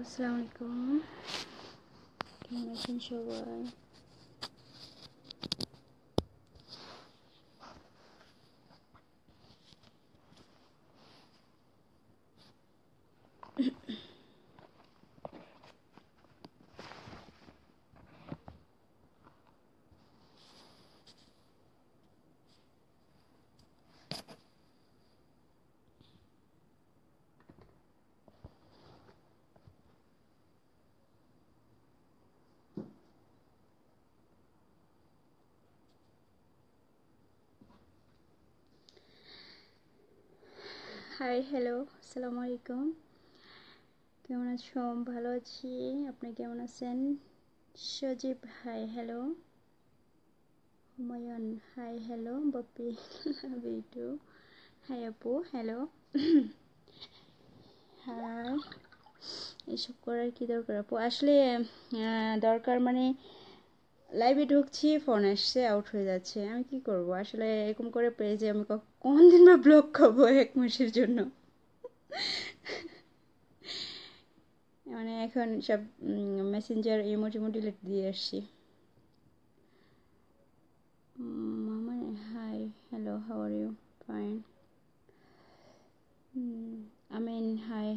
আসসালামু আলাইকুম, কেমন আছেন সবাই? হাই, হ্যালো, আসসালামু আলাইকুম, কেমন আছো? ভালো আছি, আপনি কেমন আছেন? Sajib, hi hello. Humayun, hi hello. Bappi, love you too. Hi আপু, হ্যালো। হাই। এসব করার কি দরকার আপু? আসলে দরকার মানে লাইভে ঢুকছি, ফোন আসছে, আউট হয়ে যাচ্ছে, আমি কি করব? আসলে এরকম করে পেয়েছি আমি কোন দিন বা ব্লক খাবো 1 মাসের জন্য। মানে এখন সব মেসেঞ্জার ইমোজি ডিলিট দিয়ে আসছি। মামা, hi hello, how are you? Fine. Amin, hi.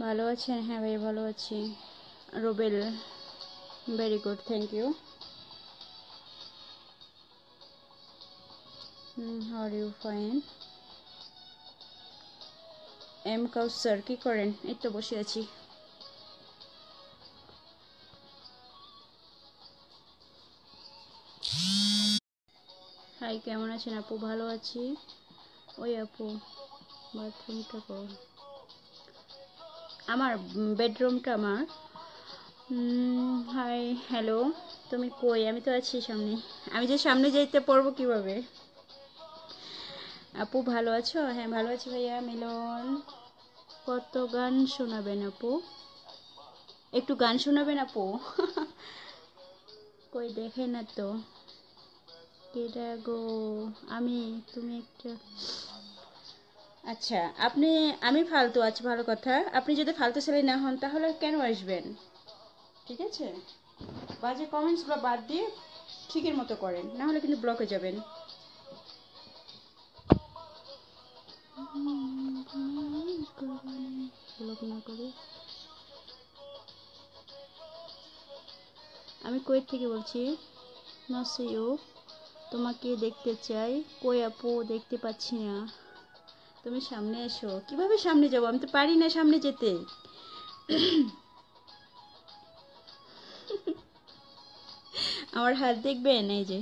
ভালো আছেন? হ্যাঁ ভাই, ভালো আছি। Rubel, very good, thank you. How are you? Fine. M Kawsar, কি করেন? এই তো বসে আছি। হাই, কেমন আছেন আপু? ভালো আছি। ওই আপু, বাথরুমটা কোন? আমার বেডরুমটা আমার। হাই হ্যালো, তুমি কই? আমি তো আছি সামনে। আমি যে সামনে যাইতে পারবো কিভাবে? আপু ভালো আছো? হ্যাঁ ভালো আছি ভাইয়া। মিলন, কত গান শোনাবেন আপু? একটু গান শোনাবেন আপু? কই দেখে না তো। কেডা গো? আমি, তুমি একটা। আচ্ছা, আমি ফালতু, আচ্ছা ভালো কথা। আপনি যদি ফালতু ছেলে না হন তাহলে কেন আসবেন? ঠিক আছে, বাজে কমেন্টসগুলো বাদ দিয়ে ঠিকের মতো করেন, না হলে কিন্তু ব্লকে যাবেন। ব্লক না করে। আমি কুয়েত থেকে বলছি। নসিও, তোমাকে দেখতে চাই। কই আপু? দেখতে পাচ্ছি না। তুমি সামনে এসো। কিভাবে সামনে যাবো? আমি তো পারি না সামনে যেতে। আমার হাত দেখবেন, এই যে।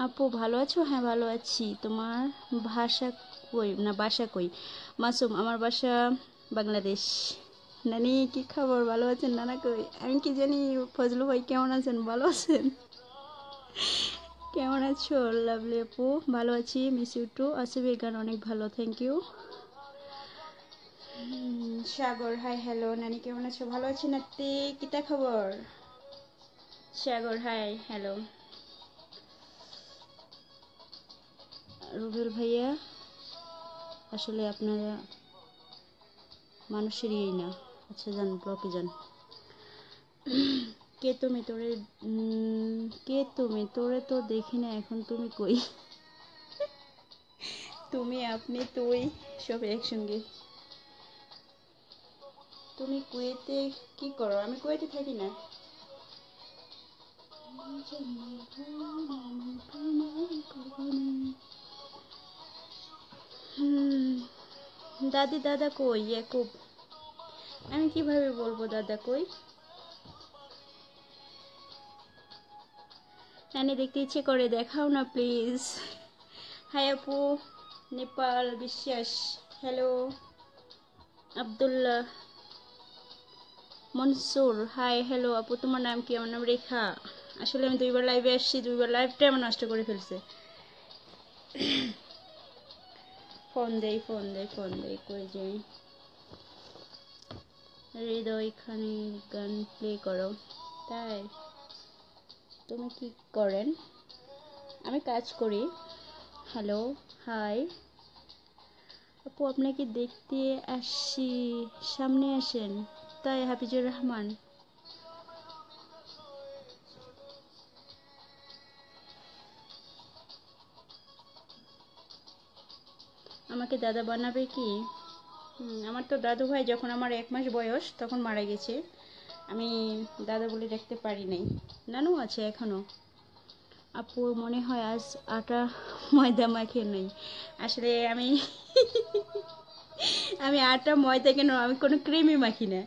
আপু ভালো আছো? হ্যাঁ ভালো আছি। তোমার ভাষা কই, না বাসা কই? মাসুম, আমার বাসা বাংলাদেশ। নানি, কি খবর? ভালো আছেন? নানা কই? আমি কি জানি। ফজলু ভাই কেমন আছেন? ভালো আছেন? কেমন আছো লাভলি আপু? ভালো আছি, মিস ইউ টু। আসিফের গান অনেক ভালো, thank you. Sagar, hi hello. নানি কেমন আছো? ভালো আছি নাতি, কিতা খবর? সাগর, হাই হ্যালো। রুবেল ভাইয়া, আসলে আপনারা মানুষেরই না। আচ্ছা যান, ব্লকে যান। কে তুমি? তোরে কে তুমি? তোরে তো দেখি না এখন, তুমি কই? তুমি, আপনি, তুই, সব একসঙ্গে। তুমি কুয়েতে কি করো? আমি কুয়েতে থাকি না। দাদি দাদা কই? ইয়াকুব, আমি কিভাবে বলবো দাদা কই? নানি দেখতে ইচ্ছে করে, দেখাও না প্লিজ। হাই আপু। নেপাল বিশ্বাস, hello. Abdullah Mansur, hi hello আপু। তোমার নাম কি? আমার নাম রেখা। আসলে আমি 2বার লাইভে আসছি, 2বার লাইভটা আমার নষ্ট করে ফেলছে। ফোন দেই কই যাই। হৃদয় খানি গান প্লে করো। তাই তুমি কি করেন? আমি কাজ করি। হ্যালো, হাই আপু, আপনাকে দেখতে আসছি, সামনে আসেন। তাই হাফিজুর রহমান, আমাকে দাদা বানাবে কি? আমার তো দাদু ভাই যখন আমার 1 মাস বয়স তখন মারা গেছে। আমি দাদা বলে দেখতে পারি নাই। নানু আছে এখনো। আপু মনে হয় আজ আটা ময়দা মাখিয়ে নেই। আসলে আমি আমি আটা ময়দা কেন, আমি কোনো ক্রিমই মাখি না।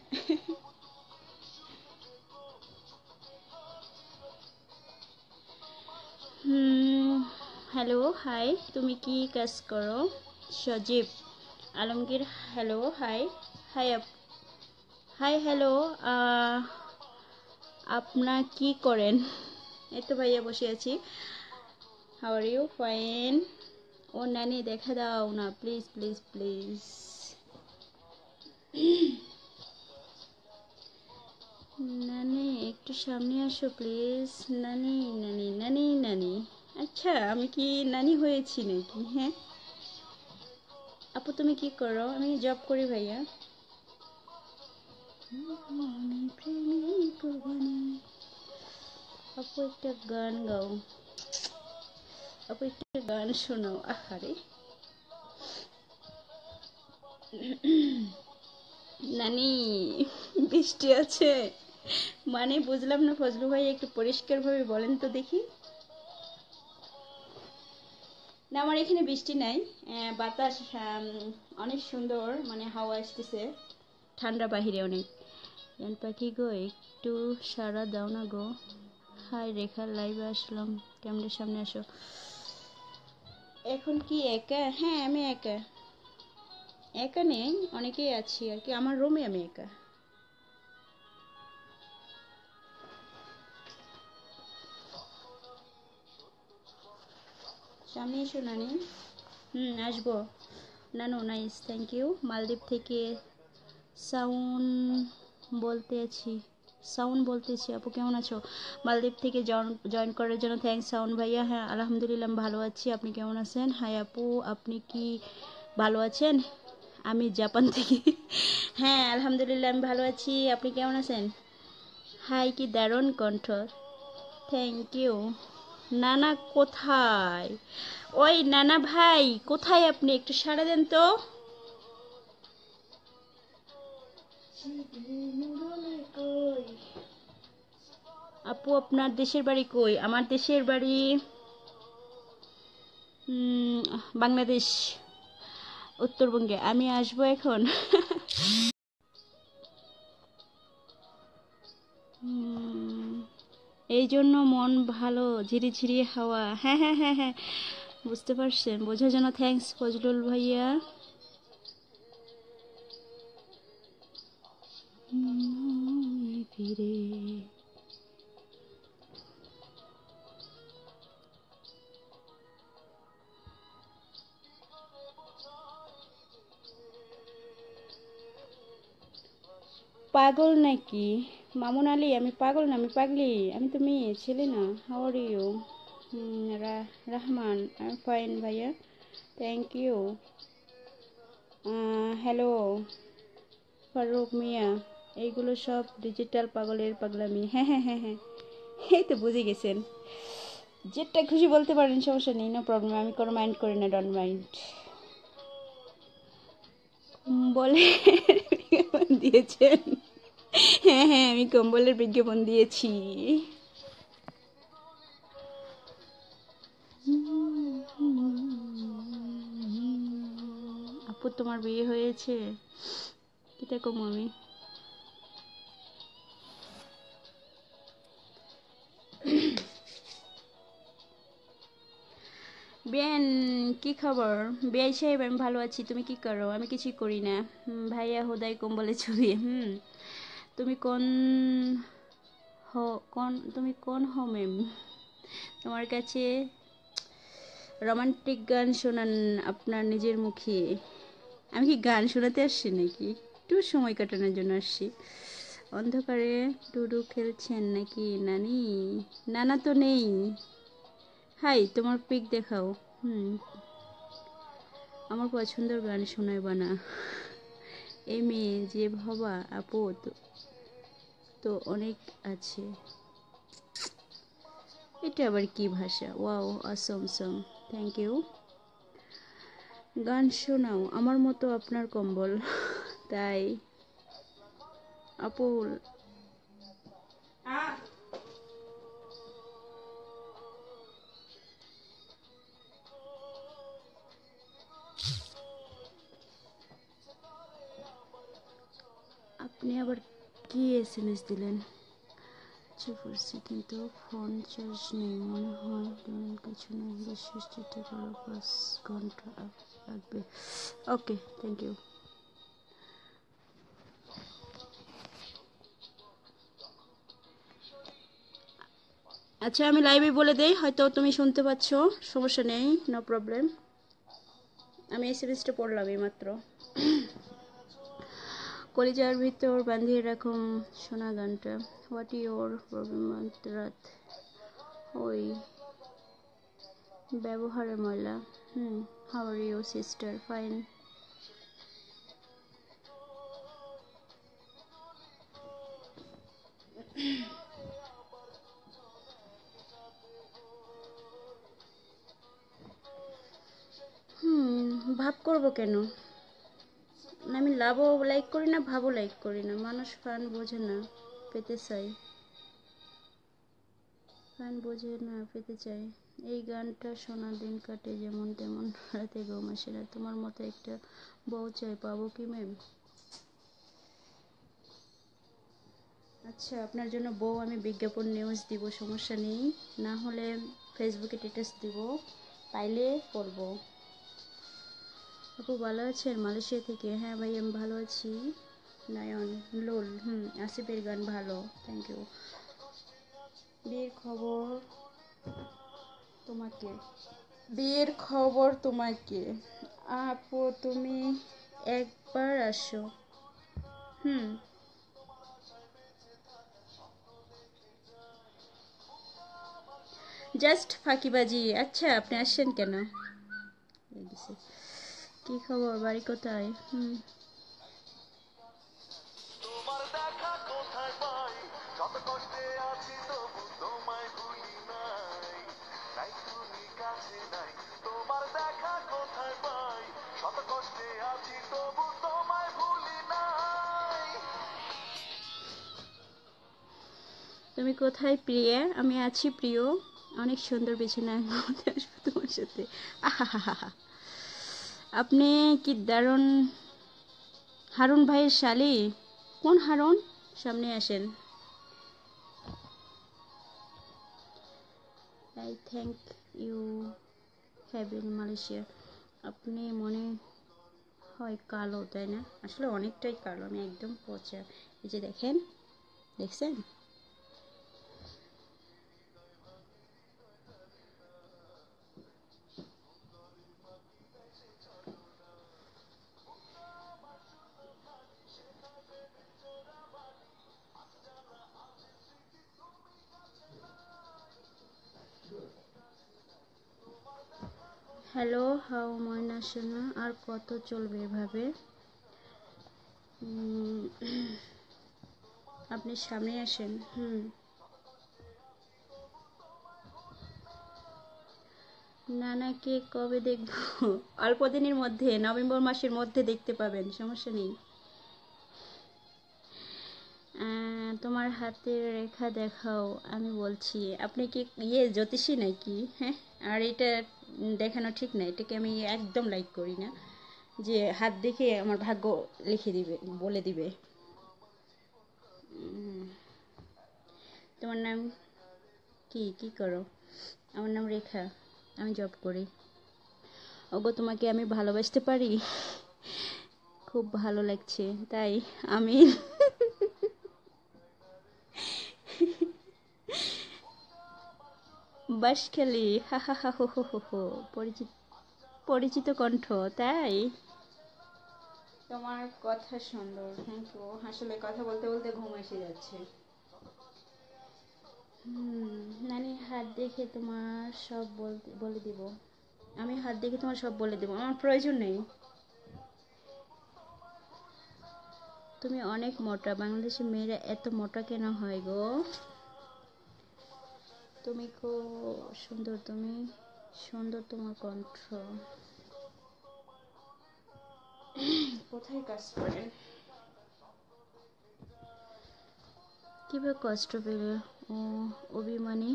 হ্যালো, হাই, তুমি কি কাজ করো? Sajib Alamgir, hello, hi. Hi hi, hello, আপনার কি করেন? এই তো ভাইয়া বসে আছি। How are you? ফাইন। ও নানি দেখা দাও না প্লিজ প্লিজ প্লিজ। নানি একটু সামনে আসো প্লিজ। নানি নানি নানি নানি। আচ্ছা, আমি কি নানি হয়েছি নাকি? হ্যাঁ আপু, তুমি কি করো? আমি জব করি ভাইয়া। আমি প্রেমিক বনে। আপু একটা গান গাও। আপু একটা গান শোনাও। আহারে নানি, বৃষ্টি আছে মানে বুঝলাম না ফজলু ভাই, একটু পরিষ্কারভাবে বলেন তো দেখি। না, আমার এখানে বৃষ্টি নাই। বাতাস অনেক সুন্দর, মানে হাওয়া আসতেছে, ঠান্ডা বাহিরে অনেক। জান পাখি গো, একটু সাড়া দাও না গো। হাই রেখা, লাইভে আসলাম, ক্যামেরার সামনে আসো। এখন কি একা? হ্যাঁ আমি একা। একা নেই, অনেকেই আছি আর কি, আমার রুমে আমি একা। সামনে এসো নানি। আসবো। নানু নাইস, থ্যাংক ইউ। মালদ্বীপ থেকে সাউন্ড বলতেছি। বলতেছি আপু, কেমন আছো? মালদ্বীপ থেকে জয়েন করার জন্য থ্যাংকস সাউন্ড ভাইয়া। হ্যাঁ আলহামদুলিল্লাহ আমি ভালো আছি, আপনি কেমন আছেন? হাই আপু, আপনি কি ভালো আছেন? আমি জাপান থেকে। হ্যাঁ আলহামদুলিল্লাহ আমি ভালো আছি, আপনি কেমন আছেন? হাই, কি দারুণ কণ্ঠ। Thank you. নানা কোথায়? ওই নানা ভাই কোথায় আপনি? একটু সাড়া দেন তো। আপু আপনার দেশের বাড়ি কই? আমার দেশের বাড়ি বাংলাদেশ, উত্তরবঙ্গে। আমি আসবো এখন। এই জন্য মন ভালো, ঝিরিঝিরি হাওয়া। হ্যাঁ হ্যাঁ হ্যাঁ হ্যাঁ, বুঝতে পারছেন, বোঝার জন্য থ্যাংকস ফজলুল ভাইয়া। ফিরে পাগল নাকি? মামুন আলী, আমি পাগল না, আমি পাগলি। আমি তো মেয়ে, ছেলে না। How are you? Rahman, I am fine ভাইয়া, thank you. Hello Faruk Mia, এইগুলো সব ডিজিটাল পাগলের পাগলামি। হ্যাঁ হ্যাঁ হ্যাঁ হ্যাঁ, এই তো বুঝে গেছেন। যেটা খুশি বলতে পারেন, সমস্যা নেই, নো প্রবলেম, আমি কোনো মাইন্ড করি না, ডোন্ট মাইন্ড। বলে বিজ্ঞাপন দিয়েছেন? হ্যাঁ হ্যাঁ, আমি কম্বলের বিজ্ঞাপন দিয়েছি। আপু তোমার বিয়ে হয়েছে? এটা কম আমি। বেন, কি খবর? বেআই সাহেব, আমি ভালো আছি, তুমি কি করো? আমি কিছুই করি না। ভাইয়া হোদাই কম্বলে ছবি। তুমি কোন তুমি কোন হো ম্যাম? তোমার কাছে রোমান্টিক গান শোনান আপনার নিজের মুখে। আমি কি গান শোনাতে আসছি নাকি? একটু সময় কাটানোর জন্য আসছি। অন্ধকারে লুডো খেলছেন নাকি নানি? নানা তো নেই। হাই, তোমার পিক দেখাও। আমার পছন্দের গান শোনায় বানা। এই মেয়ে যে ভাবা আপু তো অনেক আছে। এটা আবার কি ভাষা? Wow, awesome song, thank you. গান শোনাও আমার মতো আপনার কম্বল। তাই আপু আপনি আবার কি SMS দিলেন? করছি কিন্তু ফোন চার্জ নেই মনে হয়। কিছু নেই, বিশ্বাস চেষ্টা করো, 5 ঘন্টা লাগবে। ওকে, থ্যাংক ইউ। আচ্ছা, আমি লাইভে বলে দেই, হয়তো তুমি শুনতে পাচ্ছ, সমস্যা নেই, নো প্রবলেম। আমি SMS-টা পড়লাম এই মাত্র। কলিজার ভিতর বাঁধিয়ে রাখুন সোনা গানটা। হোয়াট ইউর প্রবলেম রাত? ওই ব্যবহারে ময়লা। How are you sister? Fine. ভাব করবো কেন? আমি লাভও লাইক করি না, ভাবও লাইক করি না। মানুষ ফান বোঝে না, পেতে চাই। ফান বোঝে না, পেতে চাই। এই গানটা শোনা দিন কাটে যেমন তেমন, রাতে ঘুম আসে না। তোমার মতো একটা বউ চাই, পাবো কি ম্যাম? আচ্ছা, আপনার জন্য বউ আমি বিজ্ঞাপন নিউজ দিব, সমস্যা নেই। না হলে ফেসবুকে স্ট্যাটাস দিব, পাইলে করবো। আপু ভালো আছেন? মালয়েশিয়া থেকে। হ্যাঁ ভাই, আমি ভালো আছি। নয়ন লোল, আসিফের গান ভালো, থ্যাংক ইউ। বিয়ের খবর তোমাকে, বিয়ের খবর তোমাকে। আপু তুমি একবার আসো। হুম জাস্ট ফাঁকিবাজি। আচ্ছা, আপনি আসছেন কেন? কি খবর, বাড়ি কোথায়? তুমি কোথায় প্রিয়া? আমি আছি প্রিয়, অনেক সুন্দর বিছানায় ঘুমাতে আসবো তোমার সাথে। আহা, আপনি কি দারুণ। হারুন ভাইয়ের শালি? কোন হারুন? সামনে আসেন। I thank you have in Malaysia. আপনি মনে হয় কালো, তাই না? আসলে অনেকটাই কালো, আমি একদম পচা। এই যে দেখেন, দেখছেন? হ্যালো, হাউ ময়না সোনা। আর কত চলবে এভাবে? আপনি সামনে আসেন। নানাকে কবে দেখবো? অল্প দিনের মধ্যে, নভেম্বর মাসের মধ্যে দেখতে পাবেন, সমস্যা নেই। তোমার হাতের রেখা দেখাও। আমি বলছি, আপনি কি জ্যোতিষী নাকি? হ্যাঁ, আর এটা দেখানো ঠিক না, এটাকে আমি একদম লাইক করি না, যে হাত দেখে আমার ভাগ্য লিখে দিবে, বলে দিবে। তোমার নাম কি? কি করো? আমার নাম রেখা, আমি জব করি। ওগো, তোমাকে আমি ভালোবাসতে পারি? খুব ভালো লাগছে, তাই আমি বাঁশখালী, হা হা হা হো হো হো হো। পরিচিত পরিচিত কণ্ঠ, তাই? তোমার কথা সুন্দর, থ্যাংক ইউ। আসলে কথা বলতে বলতে ঘুম এসে যাচ্ছে। নানি হাত দেখে তোমার সব বলে দিব। আমি হাত দেখে তোমার সব বলে দেবো, আমার প্রয়োজন নেই। তুমি অনেক মোটা, বাংলাদেশের মেয়েরা এত মোটা কেন হয় গো? তুমি খুব সুন্দর, তুমি সুন্দর, তোমার কণ্ঠ। কোথায় কাজ করেন? কিভাবে কষ্ট পেলে? ও অভিমানী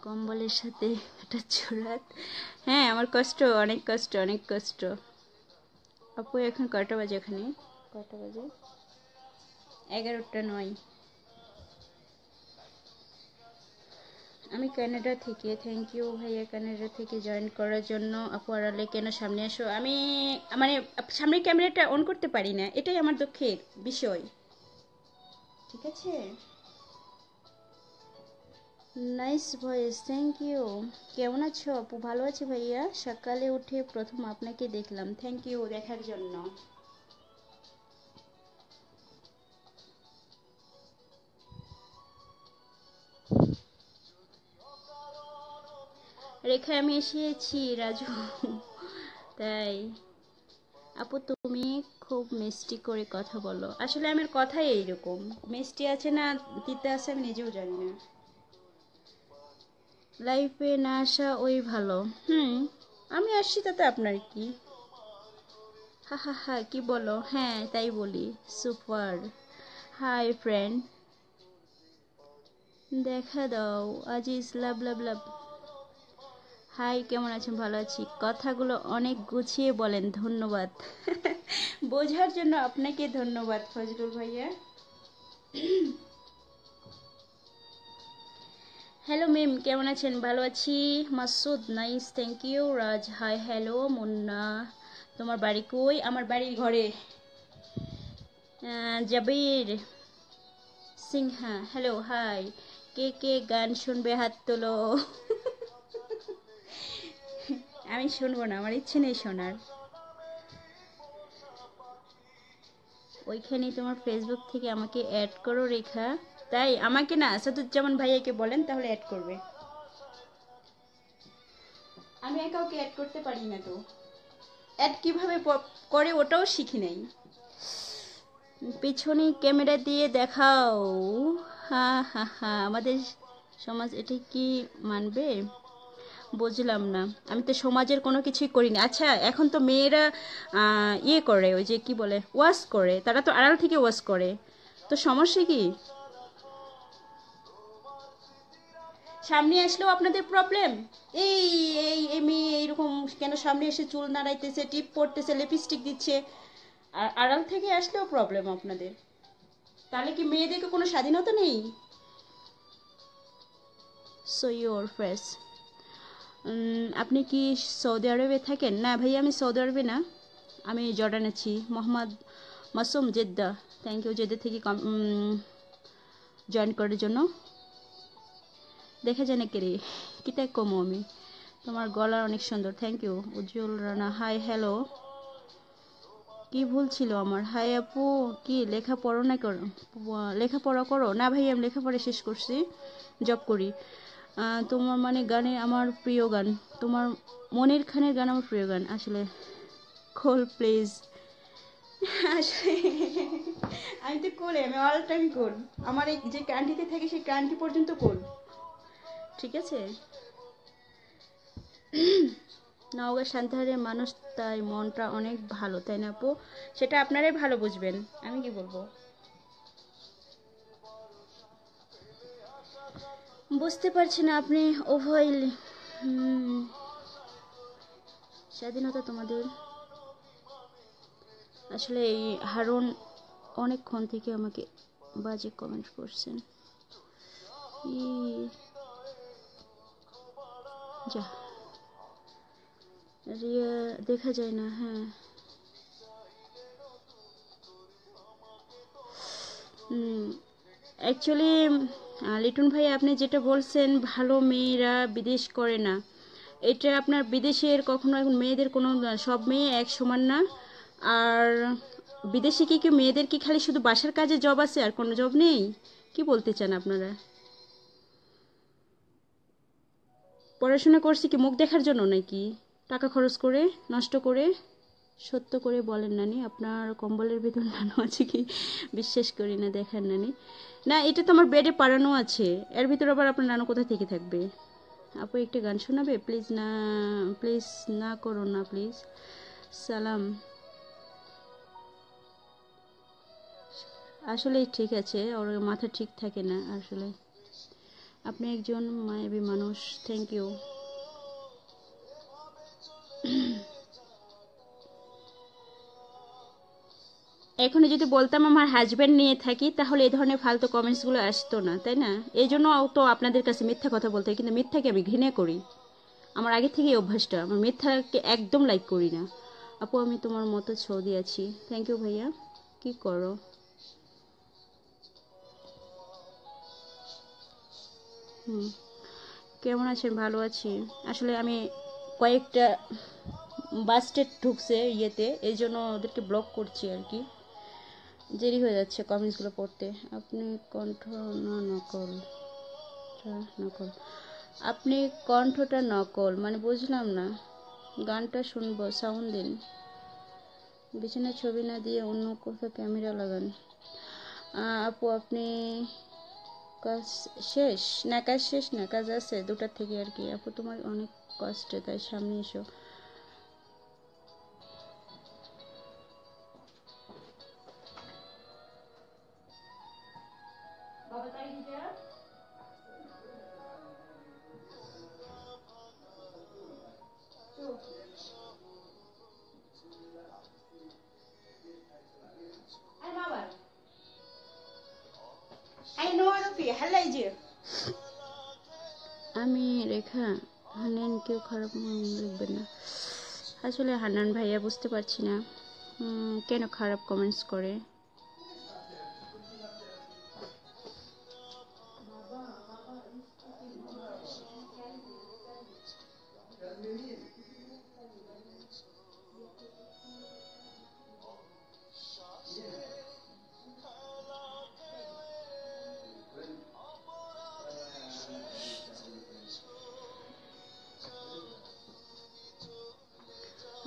কম্বলের সাথে একটা চোরাত। হ্যাঁ, আমার কষ্ট, অনেক কষ্ট, অনেক কষ্ট। আপু এখন কয়টা বাজে ওখানে? কয়টা বাজে? 11টা 9। আমি কানাডা থেকে। থ্যাংক ইউ ভাইয়া কানাডা থেকে জয়েন করার জন্য। আপু আড়ালে কেন, সামনে আসো। আমি মানে সামনের ক্যামেরাটা অন করতে পারি না, এটাই আমার দুঃখের বিষয়। ঠিক আছে, নাইস ভয়েস, থ্যাংক ইউ। কেমন আছো আপু? ভালো আছি ভাইয়া, সকালে উঠে প্রথম আপনাকে দেখলাম। থ্যাংক ইউ দেখার জন্য। রেখা আমি এসেছি রাজু। তাই? আপু তুমি খুব মিষ্টি করে কথা বলো। আসলে আমার কথাই এইরকম, মিষ্টি আছে না তিতে আছে আমি নিজেও জানি না। লাইফে না আসা ওই ভালো। আমি আসছি তাতে আপনার কি? হা হা হা, কি বলো? হ্যাঁ তাই বলি। সুপার। হাই ফ্রেন্ড, দেখা দাও আজিজ, লাভ লাভ লাভ। হাই, কেমন আছেন? ভালো আছি। কথাগুলো অনেক গুছিয়ে বলেন, ধন্যবাদ। বোঝার জন্য আপনাকে ধন্যবাদ ফজলুল ভাইয়া। হ্যালো মিম, কেমন আছেন? ভালো আছি। Masud, nice, thank you. Raj, hi hello. Munna, তোমার বাড়ি কই? আমার বাড়ির ঘরে। Jabir Singha, hello hi. কে কে গান শুনবে হাত তোলো। আমি শুনবো না, আমার ইচ্ছে নেই শোনার। ওইখানে তোমার ফেসবুক থেকে আমাকে অ্যাড করো রেখা। তাই? আমাকে না, আসাদুজ্জামান ভাইয়াকে বলেন তাহলে অ্যাড করবে। আমি কাউকে অ্যাড করতে পারি না তো। অ্যাড কিভাবে করে ওটাও শিখি নাই। পিছনে ক্যামেরা দিয়ে দেখাও। হা হা হা, আমাদের সমাজ এটা কি মানবে? বুঝলাম না, আমি তো সমাজের কোনো কিছুই করিনি। আচ্ছা, এখন তো মেয়েরা ইয়ে করে, ওই যে কি বলে, ওয়াশ করে, তারা তো আড়াল থেকে ওয়াশ করে, তো সমস্যা কি? সামনে আসলেও আপনাদের প্রবলেম। এই এই এই মেয়ে এইরকম কেন সামনে এসে চুল নাড়াইতেছে, টিপ পড়তেছে, লিপস্টিক দিচ্ছে, আর আড়াল থেকে আসলেও প্রবলেম আপনাদের। তাহলে কি মেয়েদেরকে কোনো স্বাধীনতা নেই? So your face. আপনি কি সৌদি আরবে থাকেন? না ভাই, আমি সৌদি আরবে না, আমি জর্ডান আছি। Mohammad Masum, Jeddah. Thank you Jeddah থেকে জয়েন করার জন্য। দেখা যায় না কে রে, কিতা কমো আমি। তোমার গলা অনেক সুন্দর, thank you. Ujjwal Rana, hi hello. কি ভুল ছিল আমার? হাই আপু, কি লেখাপড়া না করো? লেখাপড়া করো? না ভাই, আমি লেখাপড়া শেষ করছি, জব করি। তোমার মানে গানে আমার প্রিয় গান, তোমার মনির খানের গান আমার প্রিয় গান আসলে। কোল প্লিজ। আসলে আমি তো কোলে, আমি অল টাইম কোল। আমার এই যে কান্ট্রিতে থাকি সেই কান্ট্রি পর্যন্ত কোল। ঠিক আছে। নওগাঁ শান্তিহারের মানুষ, তাই মনটা অনেক ভালো, তাই না আপু? সেটা আপনারাই ভালো বুঝবেন, আমি কি বলবো। বুঝতে পারছি না আপনি উভয় স্বাধীনতা তোমাদের। আসলে এই হারুন অনেকক্ষণ থেকে আমাকে বাজে কমেন্ট করছেন। যা রিয়া দেখা যায় না। হ্যাঁ, অ্যাকচুয়ালি লিটন ভাই, আপনি যেটা বলছেন ভালো মেয়েরা বিদেশ করে না, এটা আপনার বিদেশের কখনো এখন মেয়েদের কোনো, সব মেয়ে এক সমান না। আর বিদেশে কি মেয়েদের কি খালি শুধু বাসার কাজে জব আছে আর কোনো জব নেই? কি বলতে চান আপনারা? পড়াশোনা করছি কি মুখ দেখার জন্য নাকি? টাকা খরচ করে, নষ্ট করে? সত্য করে বলেন নানি, আপনার কম্বলের ভিতর নানু আছে কি? বিশ্বাস করি না, দেখার নানি। না, এটা তো আমার বেডে পাড়ানো আছে, এর ভিতর আবার আপনার নানু কোথা থেকে থাকবে? আপু একটা গান শোনাবে প্লিজ? না প্লিজ, না করো না প্লিজ। সালাম। আসলে ঠিক আছে, ওর মাথা ঠিক থাকে না আসলে। আপনি একজন মায়াবী মানুষ, থ্যাংক ইউ। এখনো যদি বলতাম আমার হাজব্যান্ড নিয়ে থাকি, তাহলে এই ধরনের ফালতু কমেন্টসগুলো আসতো না, তাই না? এই জন্য তো আপনাদের কাছে মিথ্যা কথা বলতে হয়, কিন্তু মিথ্যাকে আমি ঘৃণা করি। আমার আগে থেকেই অভ্যাসটা, আমার মিথ্যাকে একদম লাইক করি না। আপু আমি তোমার মতো ছবি আছি, থ্যাংক ইউ ভাইয়া। কি করো? হুম, কেমন আছেন? ভালো আছি। আসলে আমি কয়েকটা বাস্টেড ঢুকছে ইয়েতে, এই জন্য ওদেরকে ব্লক করছি আর কি। দেরি হয়ে যাচ্ছে কমেন্টসগুলো পড়তে। আপনি কণ্ঠ না নকল, নকল, আপনি কণ্ঠটা নকল মানে বুঝলাম না। গানটা শুনবো, সাউন্ড দিন। বিছানায় ছবি না দিয়ে অন্য কোথাও ক্যামেরা লাগান। আপু আপনি কাজ শেষ? না কাজ শেষ না, কাজ আছে 2টার থেকে আর কি। আপু তোমার অনেক কষ্টে, তাই সামনে এসো। আমি রেখা। হান্নান, কেউ খারাপ লিখবেন না। আসলে হান্নান ভাইয়া বুঝতে পারছি না কেন খারাপ কমেন্টস করে।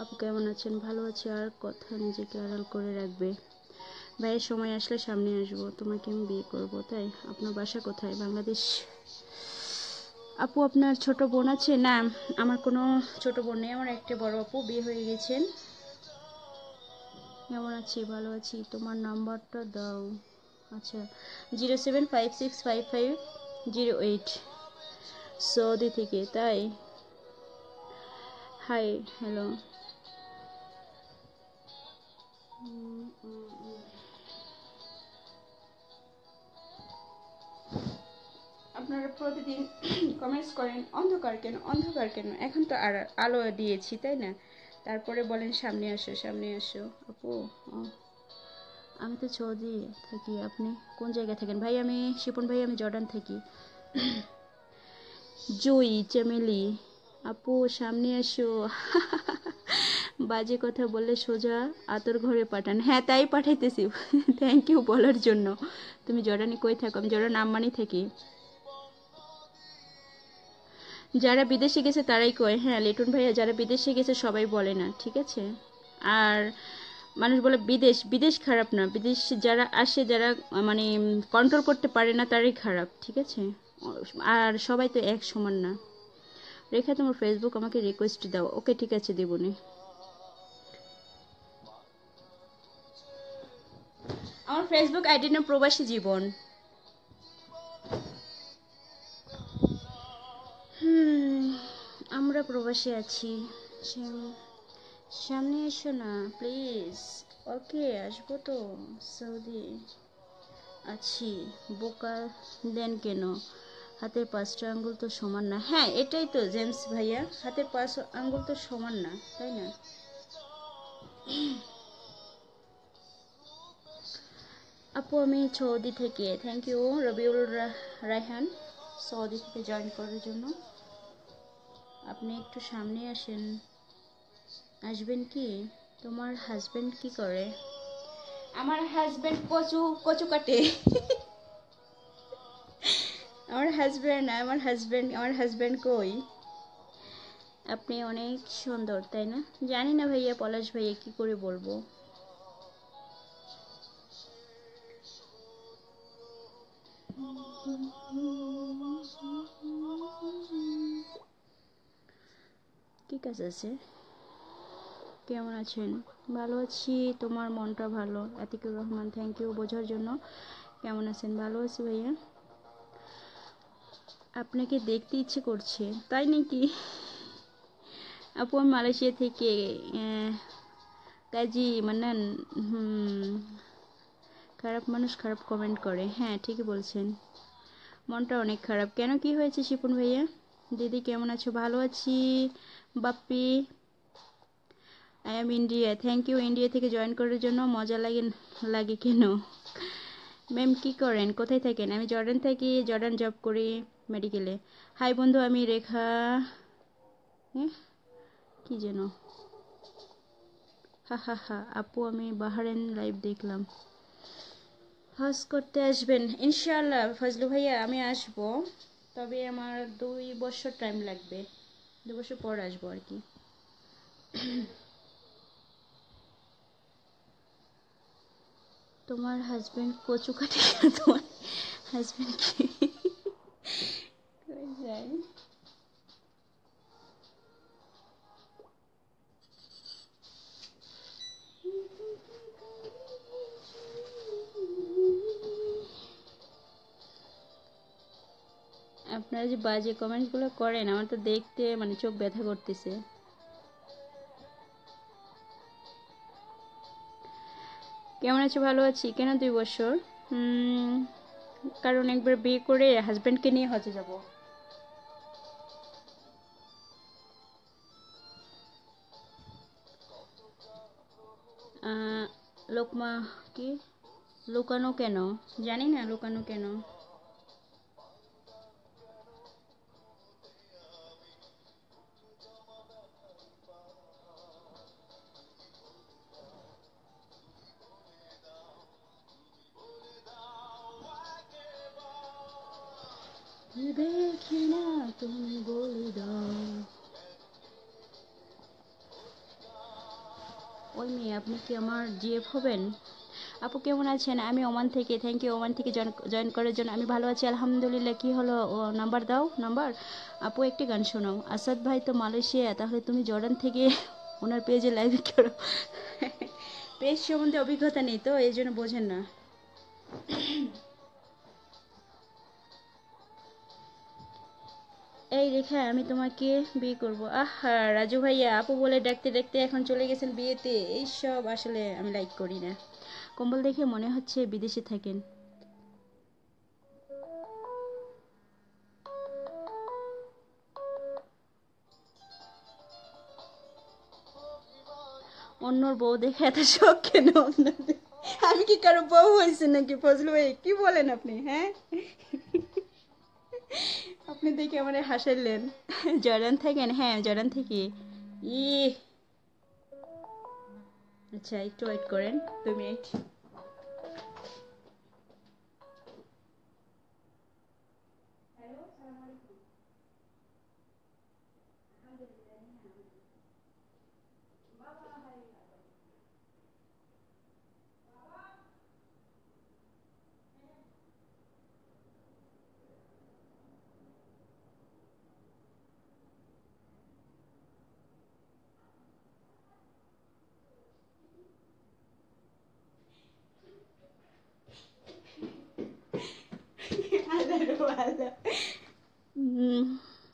আপু কেমন আছেন? ভালো আছি। আর কথা নিজেকে আড়াল করে রাখবে। ভাইয়ের সময় আসলে সামনে আসবো, তোমাকে আমি বিয়ে করবো। তাই? আপনার বাসা কোথায়? বাংলাদেশ। আপু আপনার ছোট বোন আছে? না, আমার কোনো ছোট বোন নেই, আমার একটা বড় আপু, বিয়ে হয়ে গেছেন। কেমন আছি? ভালো আছি। তোমার নাম্বারটা দাও। আচ্ছা, 075655008, সৌদি থেকে। তাই? Hi, hello. আপনারা প্রতিদিন কমেন্টস করেন অন্ধকার কেন, অন্ধকার কেন? এখন তো আর আলো দিয়েছি, তাই না? তারপরে বলেন সামনে আসো, সামনে আসো। আপু আমি তো সৌদি থাকি, আপনি কোন জায়গায় থাকেন? ভাই আমি শিপন, ভাই আমি জর্ডান থাকি। জুই চেমেলি। আপু সামনে আসো। বাজে কথা বললে সোজা আতর ঘরে পাঠান। হ্যাঁ তাই পাঠাইতেছি। থ্যাংক ইউ বলার জন্য। তুমি জর্ডানে কই থাকো? আমি জর্ডান আম্মানি থাকি। যারা বিদেশে গেছে তারাই কয়। হ্যাঁ লিটন ভাইয়া, যারা বিদেশে গেছে সবাই বলে না, ঠিক আছে? আর মানুষ বলে বিদেশ, বিদেশ খারাপ না, বিদেশ যারা আসে, যারা মানে কন্ট্রোল করতে পারে না তারাই খারাপ, ঠিক আছে? আর সবাই তো এক সমান না। রেখা তোমার ফেসবুক আমাকে রিকোয়েস্ট দাও। ওকে ঠিক আছে, দেবনি। আমার ফেসবুক আইডি নাম প্রবাসী জীবন। আমরা প্রবাসী আছি। সামনে এসো না প্লিজ। ওকে আসবো তো, সৌদি আছি। বোকা দেন কেন? হাতের 5টা আঙ্গুল তো সমান না। হ্যাঁ এটাই তো জেমস ভাইয়া, হাতের 5 আঙ্গুল তো সমান না, তাই না? আপু আমি সৌদি থেকে, thank you Robiul Raihan Saudi থেকে জয়েন করার জন্য। আপনি একটু সামনে আসেন, আসবেন কি? তোমার হাজবেন্ড কি করে? আমার হাজবেন্ড কচু কচু কাটে। আমার হাজবেন্ড কই? আপনি অনেক সুন্দর, তাই না? জানি না ভাইয়া, পলাশ ভাইয়া কি করে বলবো। কি কাজ আছে? কেমন আছেন? ভালো আছি। তোমার মনটা ভালো? আতিকুর রহমান, থ্যাংক ইউ বোঝার জন্য। কেমন আছেন? ভালো আছি ভাইয়া। আপনাকে দেখতে ইচ্ছে করছে, তাই নাকি? আপু আমি মালয়েশিয়া থেকে। কাজী মান্নান, খারাপ মানুষ খারাপ কমেন্ট করে, হ্যাঁ ঠিকই বলছেন। মনটা অনেক খারাপ কেন? কি হয়েছে শিপন ভাইয়া? দিদি কেমন আছো? ভালো আছি Bappi. I am India, thank you India থেকে জয়েন করার জন্য। মজা লাগে কেন? ম্যাম কি করেন? কোথায় থাকেন? আমি জর্ডান থাকি, জর্ডান জব করি মেডিকেলে। হাই বন্ধু, আমি রেখা। কি যেন, হা হা হা। আপু আমি বাহারেন লাইভ দেখলাম। হজ করতে আসবেন ইনশাআল্লাহ ফজলু ভাইয়া, আমি আসবো, তবে আমার 2 বছর টাইম লাগবে, 2 বছর পর আসবো আর কি। তোমার হাজবেন্ড কচু কাটে কেন? তোমার হাজবেন্ড কি কই যায়? আপনারা যে বাজে কমেন্টগুলো করেন, আমার তো দেখতে মানে চোখ ব্যথা করতেছে। কেমন আছো? ভালো আছি। কেন 2 বছর? কারণ একবার বিয়ে করে হাজবেন্ডকে নিয়ে হজে যাব। লোকমা কি? লুকানো কেন? জানি না লুকানো কেন। দেখি না তুমি বলে দাও। ওই মেয়ে, আপনি কি আমার জিএফ হবেন? আপু কেমন আছেন? আমি ওমান থেকে, থ্যাংক ইউ ওমান থেকে জয়েন করার জন্য। আমি ভালো আছি আলহামদুলিল্লাহ। কি হলো? ও নাম্বার দাও, নাম্বার। আপু একটি গান শোনাও। আসাদ ভাই তো মালয়েশিয়া, তাহলে তুমি জর্ডান থেকে ওনার পেজে লাইভ করো। পেজ সম্বন্ধে অভিজ্ঞতা নেই তো, এই জন্য বোঝেন না। এই রেখা, আমি তোমাকে বিয়ে করব। আহা রাজু ভাইয়া, আপু বলে ডাকতে ডাকতে এখন চলে গেছেন বিয়েতে। এইসব আসলে আমি লাইক করি না। কম্বল দেখে মনে হচ্ছে বিদেশে থাকেন। অন্যর বউ দেখে এত শখ কেন আপনাদের? আমি কি কারো বউ হয়েছে নাকি? ফজলু ভাই কি বলেন আপনি? হ্যাঁ, আপনি দেখে আমার হাসাইলেন। জর্ডান থাকেন? হ্যাঁ জর্ডান থেকে। ই আচ্ছা, একটু ওয়েট করেন 2 মিনিট।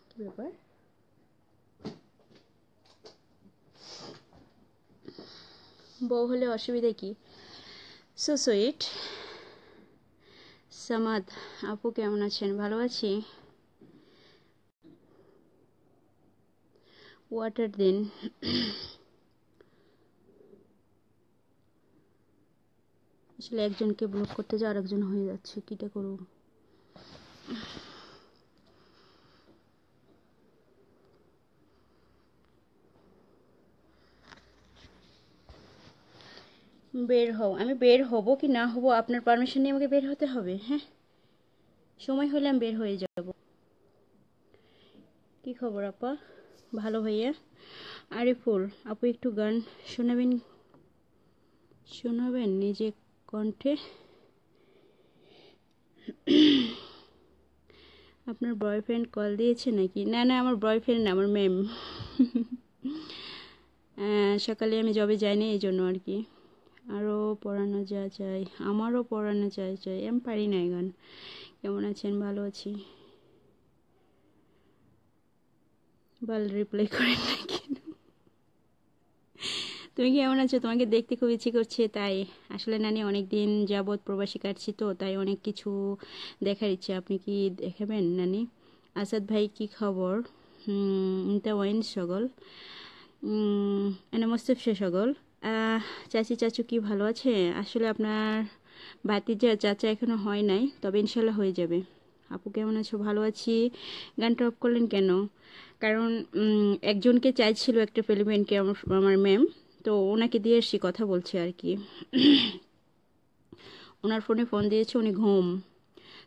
কি ব্যাপার? বউ হলে অসুবিধা কি? So sweet. সামাদ, আপু কেমন আছেন? ভালো আছি। ওয়াটার দিন। আসলে একজনকে ব্লক করতে যা আরেকজন হয়ে যাচ্ছে, কিটা করব। বের হও, আমি বের হব কি না হব আপনার পারমিশন নিয়ে আমাকে বের হতে হবে। হ্যাঁ, সময় হলে আমি বের হয়ে যাব। কি খবর আপা? ভালো ভাইয়া। আরিফুল আপু একটু গান শোনাবেন, শোনাবেন নিজে কণ্ঠে? আপনার বয়ফ্রেন্ড কল দিয়েছে নাকি? না না, আমার বয়ফ্রেন্ড না, আমার ম্যাম। সকালে আমি জবে যাইনি, এই জন্য আর কি। আরও পড়ানো যা চাই, আমারও পড়ানো চাই চাই, আমি পারি না এই গান। কেমন আছেন? ভালো আছি। বাল রিপ্লাই করেন না কেন? তুমি কেমন আছো? তোমাকে দেখতে খুব ইচ্ছে করছে তাই। আসলে নানি অনেক দিন যাবৎ প্রবাসী কাটছি তো, তাই অনেক কিছু দেখার ইচ্ছে। আপনি কি দেখাবেন নানি? আসাদ ভাই কি খবর? ইনতা ওয়াইন সগল, এনে মোস্তফা সগল। চাচি চাচু কি ভালো আছে? আসলে আপনার ভাতিজা চাচা এখনো হয় নাই, তবে ইনশাল্লাহ হয়ে যাবে। আপু কেমন আছো? ভালো আছি। গানটা অফ করলেন কেন? কারণ একজনকে চাইছিল একটা ফিলিমেন্টকে, আমার ম্যাম, তো ওনাকে দিয়ে এসছি, কথা বলছে আর কি। ওনার ফোনে ফোন দিয়েছে, উনি ঘুম,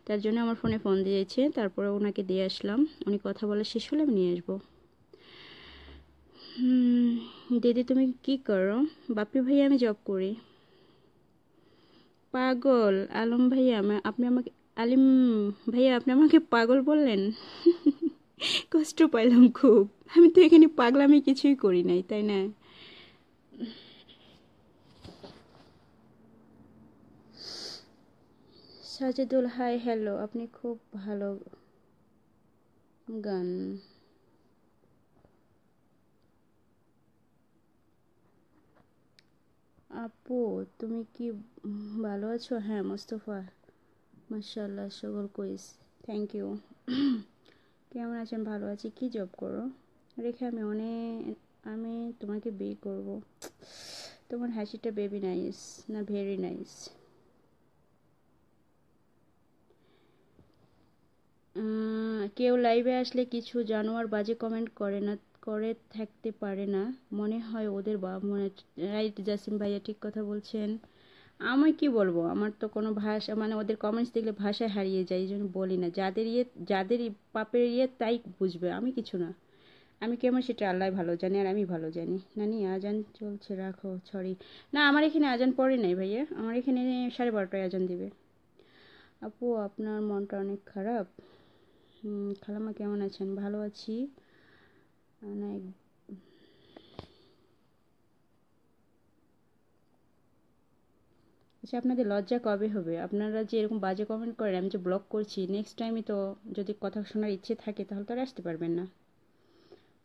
তার জন্য আমার ফোনে ফোন দিয়েছে, তারপরে ওনাকে দিয়ে আসলাম। উনি কথা বলা শেষ হলে আমি নিয়ে আসবো। দিদি তুমি কি করো? বাপি ভাইয়া আমি জব করি। পাগল আলম ভাইয়া, আপনি আমাকে, আলিম ভাইয়া আপনি আমাকে পাগল বললেন। কষ্ট পাইলাম খুব। আমি তো এখানে পাগলামি কিছুই করি নাই, তাই না? সাজেদুল হাই হ্যালো, আপনি খুব ভালো গান। আপু তুমি কি ভালো আছো? হ্যাঁ মোস্তফা, মাশাল্লাহ সকল কইস, থ্যাংক ইউ। কেমন আছেন? ভালো আছি। কি জব করো? রেখে আমি তোমাকে বিয়ে করব। তোমার হাসিটা বেবি নাইস, না ভেরি নাইস। কেউ লাইভে আসলে কিছু জানোয়ার বাজে কমেন্ট করে না, করে থাকতে পারে না, মনে হয় ওদের মনে। রাইট জাসিম ভাইয়া, ঠিক কথা বলছেন। আমি কি বলবো, আমার তো কোনো ভাষা, মানে ওদের কমেন্টস দেখলে ভাষায় হারিয়ে যায়, এই জন্য বলি না। যাদের পাপের তাই বুঝবে, আমি কিছু না। আমি কেমন সেটা আল্লাহ ভালো জানে, আর আমি ভালো জানি। নানি আজান চলছে, রাখো, সরি। না, আমার এখানে আজান পড়ে নাই ভাইয়া, আমার এখানে 12:30টায় আজান দিবে। আপু আপনার মনটা অনেক খারাপ। খালাম্মা কেমন আছেন? ভালো আছি। অনেক। আচ্ছা, আপনাদের লজ্জা কবে হবে? আপনারা যে এরকম বাজে কমেন্ট করেন, আমি যে ব্লক করছি, নেক্সট টাইমে তো যদি কথা শোনার ইচ্ছে থাকে তাহলে তো আর আসতে পারবেন না।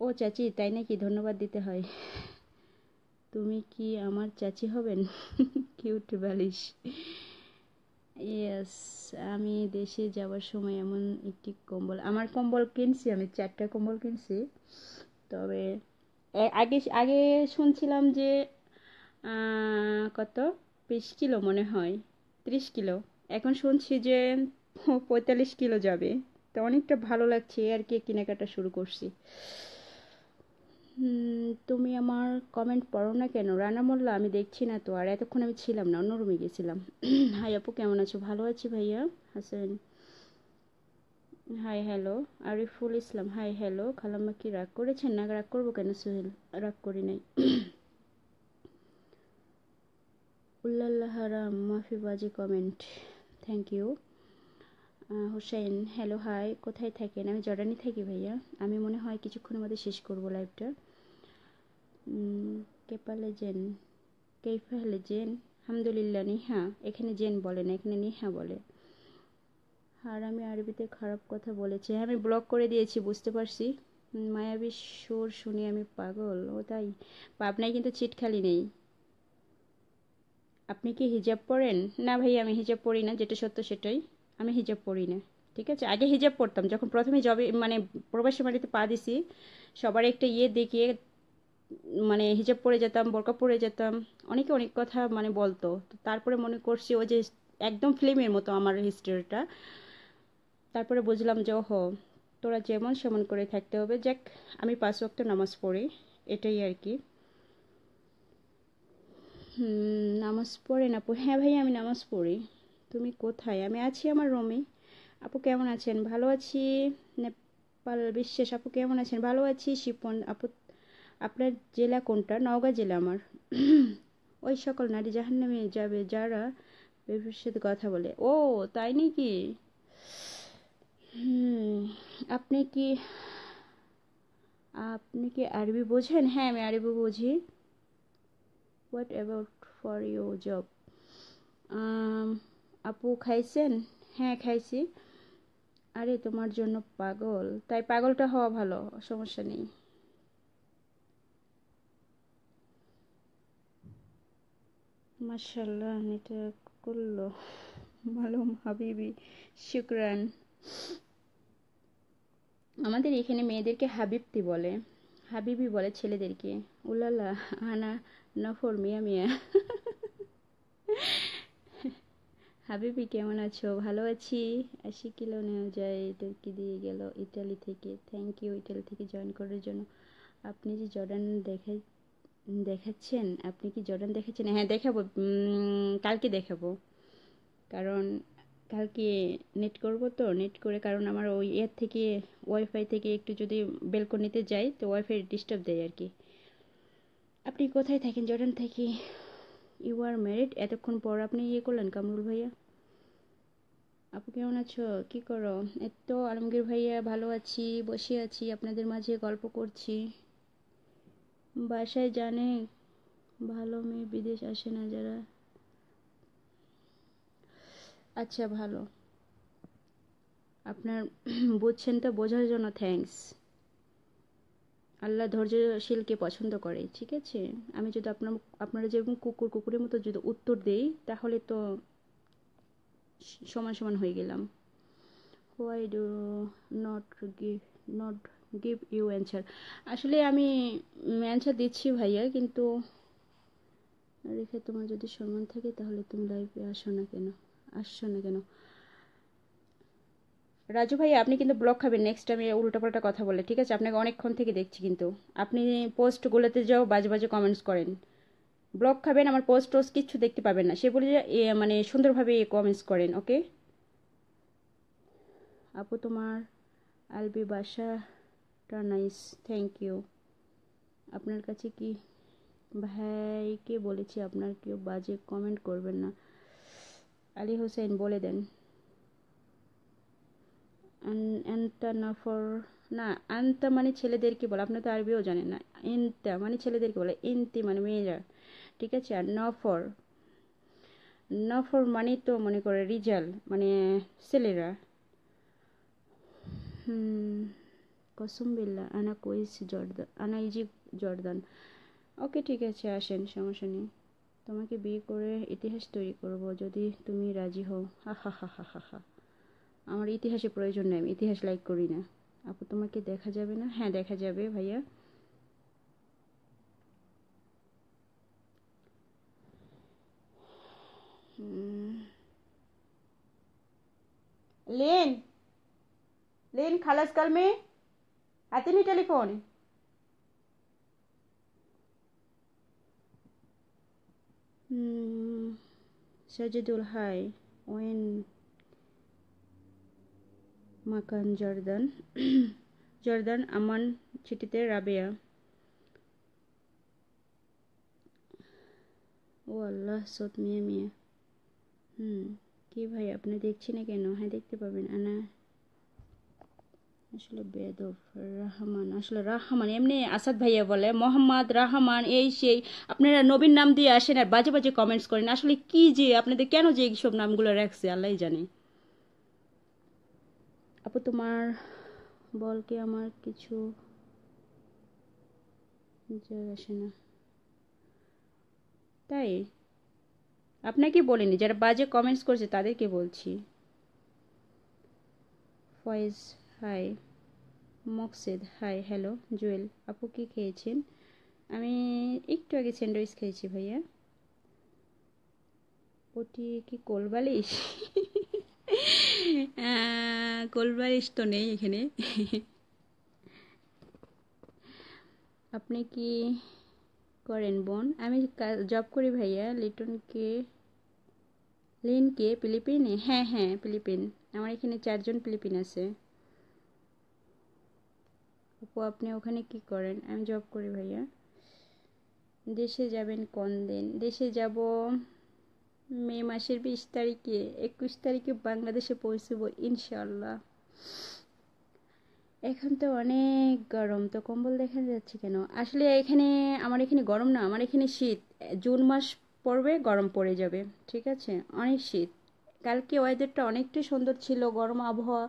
ও চাচি, তাই নাকি? ধন্যবাদ দিতে হয়। তুমি কি আমার চাচি হবেন? কিউট বালিশ। ইয়েস, আমি দেশে যাওয়ার সময় এমন একটি কম্বল, আমার কম্বল কিনছি, আমি 4টা কম্বল কিনছি। তবে আগে আগে শুনছিলাম যে কত, 20 কিলো মনে হয়, 30 কিলো। এখন শুনছি যে 45 কিলো যাবে। তো অনেকটা ভালো লাগছে আর কি, কেনাকাটা শুরু করছি। তুমি আমার কমেন্ট পড়ো না কেন? রানা মোল্লা, আমি দেখছি না তো, আর এতক্ষণ আমি ছিলাম না, অন্য রুমে গেছিলাম। হাই আপু কেমন আছো? ভালো আছি ভাইয়া। Hasan hi hello. Ariful Islam hi hello. খালাম্মা কি রাগ করেছেন? না, রাগ করবো কেন সোহেল, রাগ করি নাই। উল্লাল্লাহ হারাম, মাফি বাজে comment, thank you. Hossain hello hi, কোথায় থাকেন? আমি জর্ডানে থাকি ভাইয়া। আমি মনে হয় কিছুক্ষণের মধ্যে শেষ করব লাইভটা। কেপালে জেন, কেইফা হলে জেন, আলহামদুলিল্লাহ। নিহা, এখানে জেন বলে না, এখানে নিহা বলে। আর আমি আরবিতে খারাপ কথা বলেছি, হ্যাঁ আমি ব্লক করে দিয়েছি, বুঝতে পারছি। মায়াবী সুর শুনি আমি পাগল। ও তাই? পাবনায় কিন্তু চিটখালি নেই। আপনি কি হিজাব পরেন? না ভাই, আমি হিজাব পরি না, যেটা সত্য সেটাই। আমি হিজাব পরি না, ঠিক আছে। আগে হিজাব পরতাম, যখন প্রথমে জবে, মানে প্রবাসী বাড়িতে পা দিছি, সবার একটা দেখিয়ে মানে হিজাব পরে যেতাম, বোরকা পরে যেতাম, অনেকে অনেক কথা মানে বলতো। তো তারপরে মনে করছি ওই যে একদম ফিল্মের মতো আমার হিস্ট্রিটা। তারপরে বুঝলাম যে ওহো, তোরা যেমন সেমন করে থাকতে হবে। যাক, আমি 5 ওয়াক্ত নামাজ পড়ি, এটাই আর কি। নামাজ পড়েন আপু? হ্যাঁ ভাই, আমি নামাজ পড়ি। তুমি কোথায়? আমি আছি আমার রুমে। আপু কেমন আছেন? ভালো আছি। নেপাল বিশ্বাস আপু কেমন আছেন? ভালো আছি। শিপন আপু, আপনার জেলা কোনটা? নওগাঁ জেলা আমার। ওই সকল নারী জাহান্নামে যাবে যারা বেবির সাথে কথা বলে। ও, তাই নাকি? হুম, আপনি কি আপনি কি আরবি বোঝেন? হ্যাঁ, আমি আরবি বুঝি। What about for you job? আপু খাইছেন? হ্যাঁ খাইছি। আরে তোমার জন্য পাগল, তাই পাগলটা হওয়া ভালো, সমস্যা নেই। মাশাল্লাহ, এটা করলো মালুম হাবিবি, শুক্রান। আমাদের এখানে মেয়েদেরকে হাবিবতি বলে, হাবিবি বলে ছেলেদেরকে। উলালা, আনা নফর মিয়া মিয়া। হাবিবি কেমন আছো? ভালো আছি। 80 কিলো নেওয়া যায়, তুর্কি দিয়ে গেল ইটালি থেকে। থ্যাংক ইউ ইটালি থেকে জয়েন করার জন্য। আপনি যে জর্ডান দেখাচ্ছেন, আপনি কি জর্ডান দেখাচ্ছেন? হ্যাঁ দেখাবো, কালকে দেখাবো। কারণ কালকে নেট করব, তো নেট করে, কারণ আমার ওই এর থেকে ওয়াইফাই থেকে একটু যদি বেলকনিতে যাই তো ওয়াইফাই ডিস্টার্ব দেয় আর কি। আপনি কোথায় থাকেন? জর্ডান থেকে। You are married? এতক্ষণ পর আপনি ইয়ে করলেন কামরুল ভাইয়া। আপু কেমন আছো? কি করো? এই তো আলমগীর ভাইয়া, ভালো আছি, বসে আছি, আপনাদের মাঝে গল্প করছি। বাসায় জানে ভালো মেয়ে বিদেশ আসে না যারা। আচ্ছা, ভালো। আপনার বুঝছেন তো, বোঝার জন্য থ্যাঙ্কস। আল্লাহ ধৈর্যশীলকে পছন্দ করে, ঠিক আছে? আমি যদি আপনারা যেরকম কুকুরের মতো যদি উত্তর দেই, তাহলে তো সমান সমান হয়ে গেলাম। Why do not give not give you answer? আসলে আমি অ্যান্সার দিচ্ছি ভাইয়া, কিন্তু রেখে তোমার যদি সম্মান থাকে তাহলে তুমি লাইফে আসছো না কেন? রাজু ভাইয়া, আপনি কিন্তু ব্লক খাবেন নেক্সট টাইম উল্টোপাল্টা কথা বলে, ঠিক আছে? আপনাকে অনেকক্ষণ থেকে দেখছি, কিন্তু আপনি পোস্টগুলোতে যাও বাজে বাজে কমেন্টস করেন। ব্লক খাবেন, আমার পোস্ট টোস্ট কিচ্ছু দেখতে পাবেন না। সে বলে যে মানে সুন্দরভাবে কমেন্টস করেন, ওকে? আপু তোমার আলবি বাসাটা নাইস, থ্যাংক ইউ। আপনার কাছে কি ভাইকে বলেছি আপনার কেউ বাজে কমেন্ট করবেন না। আলী হোসেন বলে দেন। আন্তা না ফর, না, আন্তা মানে ছেলেদেরকে বলে, আপনি তো আরবিও জানেন না। ইনতা মানে ছেলেদেরকে বলে, ইনতি মানে মেয়েরা, ঠিক আছে? আর নফর, নফর মানে তো মনে করে রিজাল, মানে ছেলেরা। হুম, কসম বিল্লা আনা কুইস জর্দান, আনা ইজি জর্দান। ওকে ঠিক আছে, আসেন, সমস্যা নেই। তোমাকে বিয়ে করে ইতিহাস তৈরি করব যদি তুমি রাজি হও। হা হা হা হা হা হা। আমার ইতিহাসে প্রয়োজন নেই, আমি ইতিহাস লাইক করি না। আপু তোমাকে দেখা যাবে না? হ্যাঁ দেখা যাবে ভাইয়া। लेन लेन خلاص كلمة، اعطيني تليفوني. সাজিদুল হাই, ওয়েন মাকান জর্দান। জর্দান আমান চিঠিতে রাবেয়া। ও আল্লাহ, সত মিয়া মিয়া। কি ভাই, আপনি দেখছি না কেন? হ্যাঁ দেখতে পাবেন। আনা আসলে বেদব রহমান, আসলে রহমান এমনি আসাদ ভাইয়া বলে, মোহাম্মদ রহমান এই সেই। আপনারা নবীন নাম দিয়ে আসেন আর বাজে বাজে কমেন্টস করেন। আসলে কি যে আপনাদের কেন যে এইসব নামগুলো রাখছে আল্লাহ জানে। আপু তোমার বলকে আমার কিছু যায় আসে না, তাই? আপনাকে বলিনি, যারা বাজে কমেন্টস করছে তাদেরকে বলছি। Foyez hi, Moksed hi, hello Jewel. আপু কি খেয়েছেন? আমি একটু আগে স্যান্ডউইচ খেয়েছি ভাইয়া। ওটি কি কোলবালিশ? কোলবালিশ তো নেই এখানে। আপনি কি করেন বোন? আমি জব করি ভাইয়া। লিনকে ফিলিপিনে? হ্যাঁ হ্যাঁ, ফিলিপিন। আমার এখানে 4জন ফিলিপিন আছে। আপু আপনি ওখানে কি করেন? আমি জব করি ভাইয়া। দেশে যাবেন কোন দিন? দেশে যাব মে মাসের 20 তারিখে। 21 তারিখে বাংলাদেশে পৌঁছবো ইনশাল্লাহ। এখন তো অনেক গরম, তো কম্বল দেখা যাচ্ছে কেন? আসলে আমার এখানে গরম না, আমার এখানে শীত। জুন মাস পড়বে, গরম পড়ে যাবে। ঠিক আছে, অনেক শীত। কালকে ওয়েদারটা অনেকটাই সুন্দর ছিল, গরম আবহাওয়া,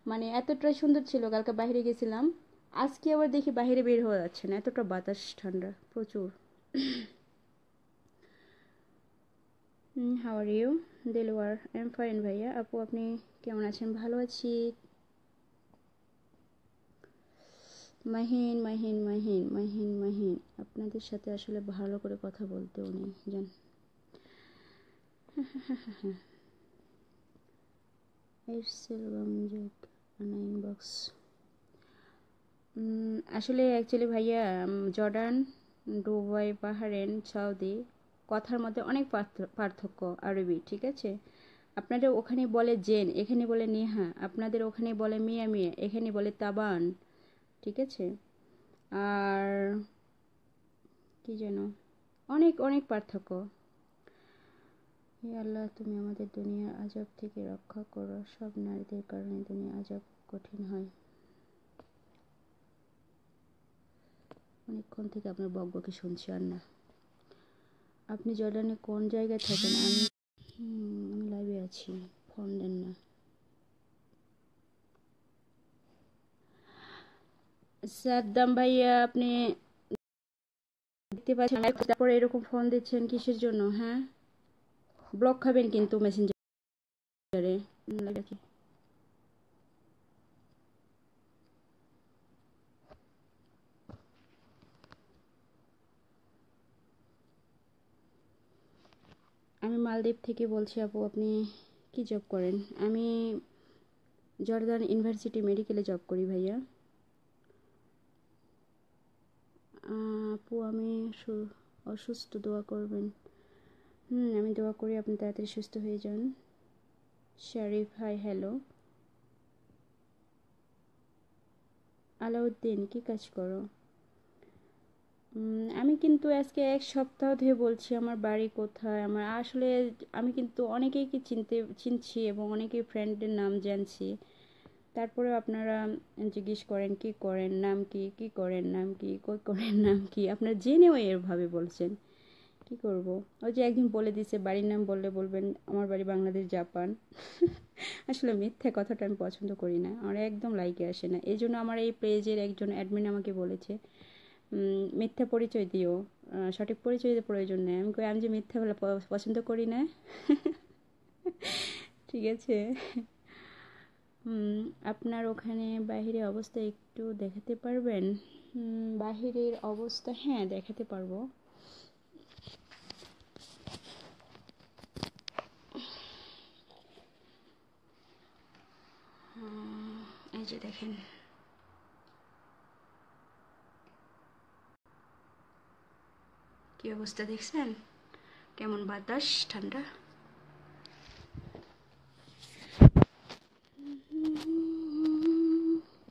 মানে এতটাই সুন্দর ছিল। কালকে বাইরে গেছিলাম, আজকে আবার দেখি বাইরে বের হওয়া যাচ্ছে না, এতটা বাতাস ঠান্ডা প্রচুর। How are you Dilwar? I am fine ভাইয়া। আপু আপনি কেমন আছেন? ভালো আছি। মাহিন মাহিন মাহিন মাহিন মাহিন, আপনাদের সাথে আসলে ভালো করে কথা বলতেও নেই জান। ইনবক্স আসলে অ্যাকচুয়ালি ভাইয়া, জর্ডান, দুবাই, বাহরাইন, সৌদি কথার মধ্যে অনেক পার্থক্য আরবি। ঠিক আছে, আপনাদের ওখানে বলে জেন, এখানে বলে নেহা। আপনাদের ওখানে বলে মিয়া মিয়া, এখানে বলে তাবান। ঠিক আছে, আর কি যেন, অনেক অনেক পার্থক্য। হে আল্লাহ, তুমি আমাদের দুনিয়ার আযাব থেকে রক্ষা করো। সব নারীদের কারণে দুনিয়া আযাব কঠিন হয়। অনেকক্ষণ থেকে আপনার বকবকে শুনছি আর না। আপনি জর্ডানে কোন জায়গায় থাকেন? আমি লাইভে আছি, ফোন দেন না। সাদ্দাম ভাইয়া, আপনি দেখতে পাচ্ছেন, তারপরে এরকম ফোন দিচ্ছেন কিসের জন্য? হ্যাঁ, ব্লক খাবেন কিন্তু মেসেঞ্জারে। আমি মালদ্বীপ থেকে বলছি। আপু আপনি কি জব করেন? আমি জর্দান ইউনিভার্সিটি মেডিকেলে জব করি ভাইয়া। আপু আমি অসুস্থ, দোয়া করবেন। আমি দোয়া করি আপনি তাড়াতাড়ি সুস্থ হয়ে যান। শরীফ হাই হ্যালো। আলাউদ্দিন, কি কাজ করো? আমি কিন্তু আজকে 1 সপ্তাহ ধরে বলছি আমার বাড়ি কোথায়। আমার আসলে আমি কিন্তু অনেকেই চিনছি এবং অনেকেই ফ্রেন্ডের নাম জানছি। তারপরেও আপনারা জিজ্ঞেস করেন কি করেন, নাম কি, কি করেন, নাম কি, কই করেন, নাম কি। আপনারা জেনেও এরভাবে বলছেন, কি করব? ওই যে একদিন বলে দিছে বাড়ির নাম বললে বলবেন আমার বাড়ি বাংলাদেশ, জাপান। আসলে মিথ্যা কথাটা আমি পছন্দ করি না, আমার একদম লাইকে আসে না। এই জন্য আমার এই পেজের একজন অ্যাডমিন আমাকে বলেছে মিথ্যা পরিচয় দিও, সঠিক পরিচয় দিয়ে প্রয়োজন নেই। আমি যে মিথ্যা বলে পছন্দ করি না। ঠিক আছে। আপনার ওখানে বাহিরের অবস্থা একটু দেখাতে পারবেন? বাহিরের অবস্থা হ্যাঁ দেখাতে পারবো। এই যে দেখেন, কি অবস্থা দেখছেন? কেমন বাতাস, ঠান্ডা।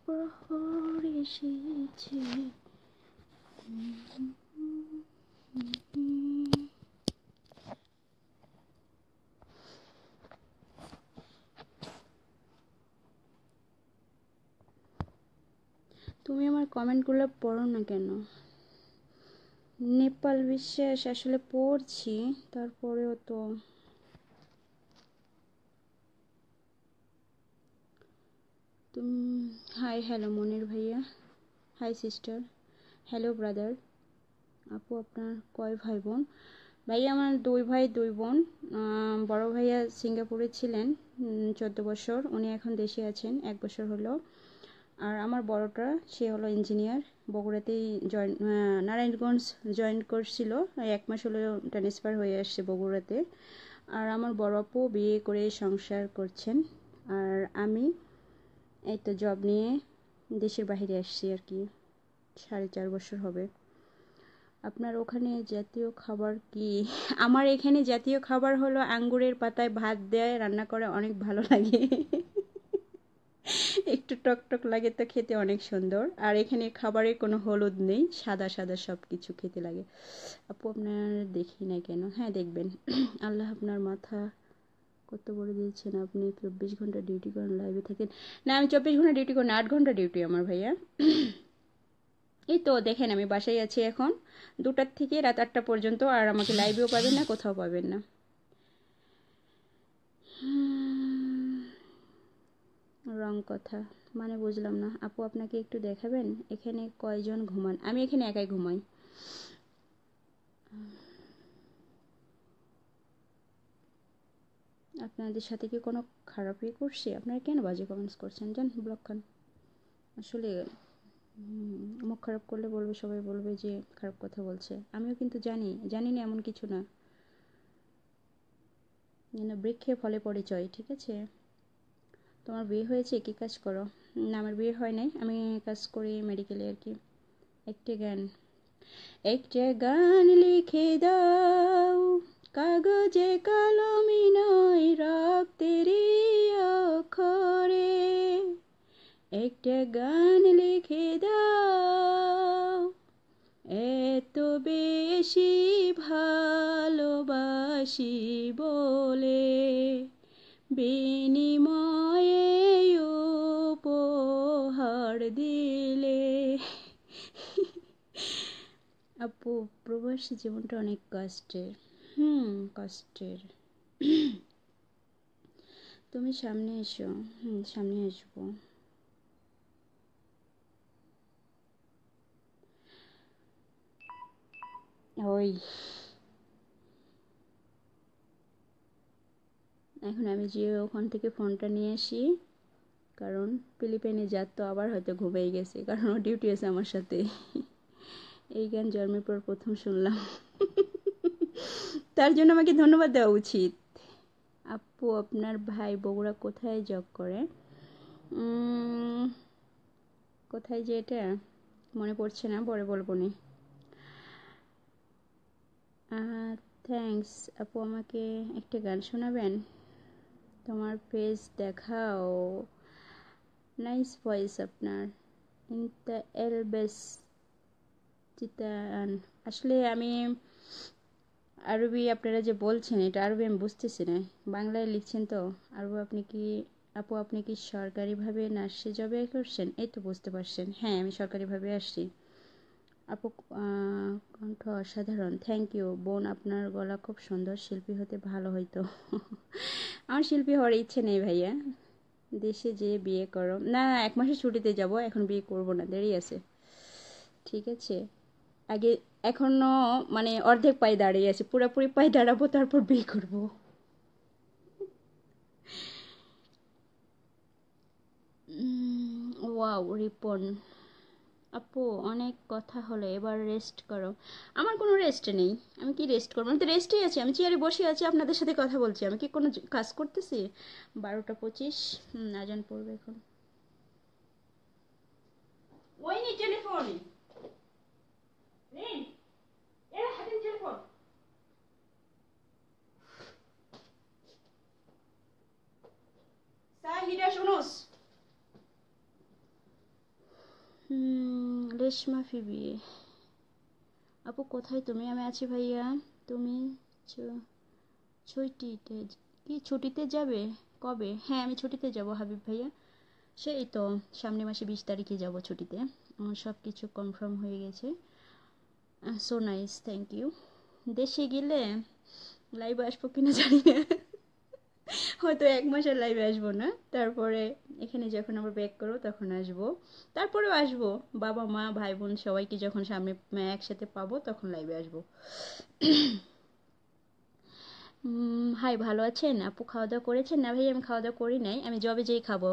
প্রহর এসেছে। তুমি আমার কমেন্টগুলো পড়ো না কেন? নেপাল বিশ্বাস আসলে পড়ছি, তারপরেও তো। তুমি হাই হ্যালো মনির ভাইয়া। High sister. Hello brother. আপু আপনার কয় ভাই বোন? ভাইয়া আমার 2 ভাই 2 বোন। বড় ভাইয়া সিঙ্গাপুরে ছিলেন 14 বছর, উনি এখন দেশে আছেন 1 বছর হলো। আর আমার বড়টা সে হলো ইঞ্জিনিয়ার, বগুড়াতেই নারায়ণগঞ্জ জয়েন করছিল, 1 মাস হলো ট্রান্সফার হয়ে আসছে বগুড়াতে। আর আমার বড় আপু বিয়ে করে সংসার করছেন। আর আমি এই তো জব নিয়ে দেশের বাইরে আসছি আর কি, 4.5 বছর হবে। আপনার ওখানে জাতীয় খাবার কি? আমার এখানে জাতীয় খাবার হলো আঙ্গুরের পাতায় ভাত দেয়, রান্না করে, অনেক ভালো লাগে। একটু টক টক লাগে তো খেতে অনেক সুন্দর। আর এখানে খাবারে কোনো হলুদ নেই, সাদা সাদা সব কিছু খেতে লাগে। আপু আপনার দেখি না কেন? হ্যাঁ দেখবেন। আল্লাহ আপনার মাথা কত বড় দিয়েছেন, আপনি 24 ঘন্টা ডিউটি করেন, লাইভে থাকেন। না আমি 24 ঘন্টা ডিউটি করি না, 8 ঘন্টা ডিউটি আমার ভাইয়া। এই তো দেখেন আমি বাসায় আছি এখন, 2টার থেকে রাত 8টা পর্যন্ত। আর আমাকে লাইভেও পাবেন না, কোথাও পাবেন না। রং কথা মানে বুঝলাম না আপু, আপনাকে একটু দেখাবেন এখানে কয়জন ঘুমান? আমি এখানে একাই ঘুমাই। আপনাদের সাথে কি কোনো খারাপই করছি? আপনারা কেন বাজে কমেন্টস করছেন? জান ব্লক খান। আসলে মুখ খারাপ করলে বলবে, সবাই বলবে যে খারাপ কথা বলছে। আমিও কিন্তু জানি না এমন কিছু না, বৃক্ষে ফলে পরিচয়, ঠিক আছে? তোমার বিয়ে হয়েছে? কি কাজ করো? না আমার বিয়ে হয় নাই, আমি কাজ করি মেডিকেলে আর কি। একটা গান লিখে দাও, কাগজে কলমে নয়, রক্তেরই অক্ষরে। একটা গান লিখে দাও, এত বেশি ভালোবাসি বলে, বিনিময়ে উপহার দিলে। আপু প্রবাসী জীবনটা অনেক কষ্টের। কষ্টের। তুমি সামনে এসো। সামনে আসবো। ওই এখন আমি যে ওখান থেকে ফোনটা নিয়ে আসি, কারণ ফিলিপাইনে যার তো আবার হয়তো ঘুমিয়ে গেছে, কারণ ও ডিউটি আছে আমার সাথে। এই গান জন্মের পর প্রথম শুনলাম। তার জন্য আমাকে ধন্যবাদ দেওয়া উচিত। আপু আপনার ভাই বগুড়া কোথায় জব করে? কোথায় যে এটা মনে পড়ছে না, পরে বলবো নি। থ্যাঙ্কস আপু, আমাকে একটা গান শোনাবেন? তোমার ফেস দেখাও, নাইস ভয়েস আপনার। ইনতা এলবেস চিতান। আসলে আমি আরবি আপনারা যে বলছেন, এটা আরবি আমি বুঝতেছি না, বাংলায় লিখছেন তো। আপু আপনি কি সরকারিভাবে নার্সে জবে করছেন? এই তো বুঝতে পারছেন, হ্যাঁ আমি সরকারিভাবে আসছি। আপু কণ্ঠ অসাধারণ, থ্যাংক ইউ বোন, আপনার গলা খুব সুন্দর, শিল্পী হতে ভালো হইতো। আমার শিল্পী হওয়ার ইচ্ছে নেই ভাইয়া, দেশে যেয়ে বিয়ে করো। না 1 মাসের ছুটিতে যাব, এখন বিয়ে করব না, দেরি আছে, ঠিক আছে? আগে এখনো মানে অর্ধেক পায়ে দাঁড়িয়ে আছে, পুরোপুরি পায়ে দাঁড়াবো তারপর বিয়ে করব। ওয়াও রিপন আপু, অনেক কথা হলো, এবার রেস্ট করো। আমার কোনো রেস্ট নেই, আমি কি রেস্ট করবো? আমি তো রেস্টেই আছি, আমি চেয়ারে বসে আছি, আপনাদের সাথে কথা বলছি, আমি কি কোনো কাজ করতেছি? 12টা 25, আজান পড়বে এখন। ওই নি টেলিফোন, এরা হাতের টেলিফোন। সাহিদা শুনুস। রেশমা ফিবি আপু কোথায় তুমি? আমি আছি ভাইয়া। তুমি ছুটিতে ছুটিতে যাবে কবে? হ্যাঁ আমি ছুটিতে যাব হাবিব ভাইয়া, সেই তো সামনে মাসে 20 তারিখে যাব ছুটিতে। আমার সব কিছু কনফার্ম হয়ে গেছে। So nice, thank you. দেশে গেলে লাইভে আসবো কিনা জানি না, হয়তো 1 মাসের লাইভে আসবো না, তারপরে এখানে যখন আমরা ব্যাক করবো তখন আসবো। তারপরেও আসবো, বাবা মা ভাই বোন সবাইকে যখন সামনে একসাথে পাবো তখন লাইভে আসবো। হাই ভালো আছেন আপু? খাওয়া দাওয়া করেছেন? না ভাই আমি খাওয়া দাওয়া করি নাই, আমি জবে যেই খাবো।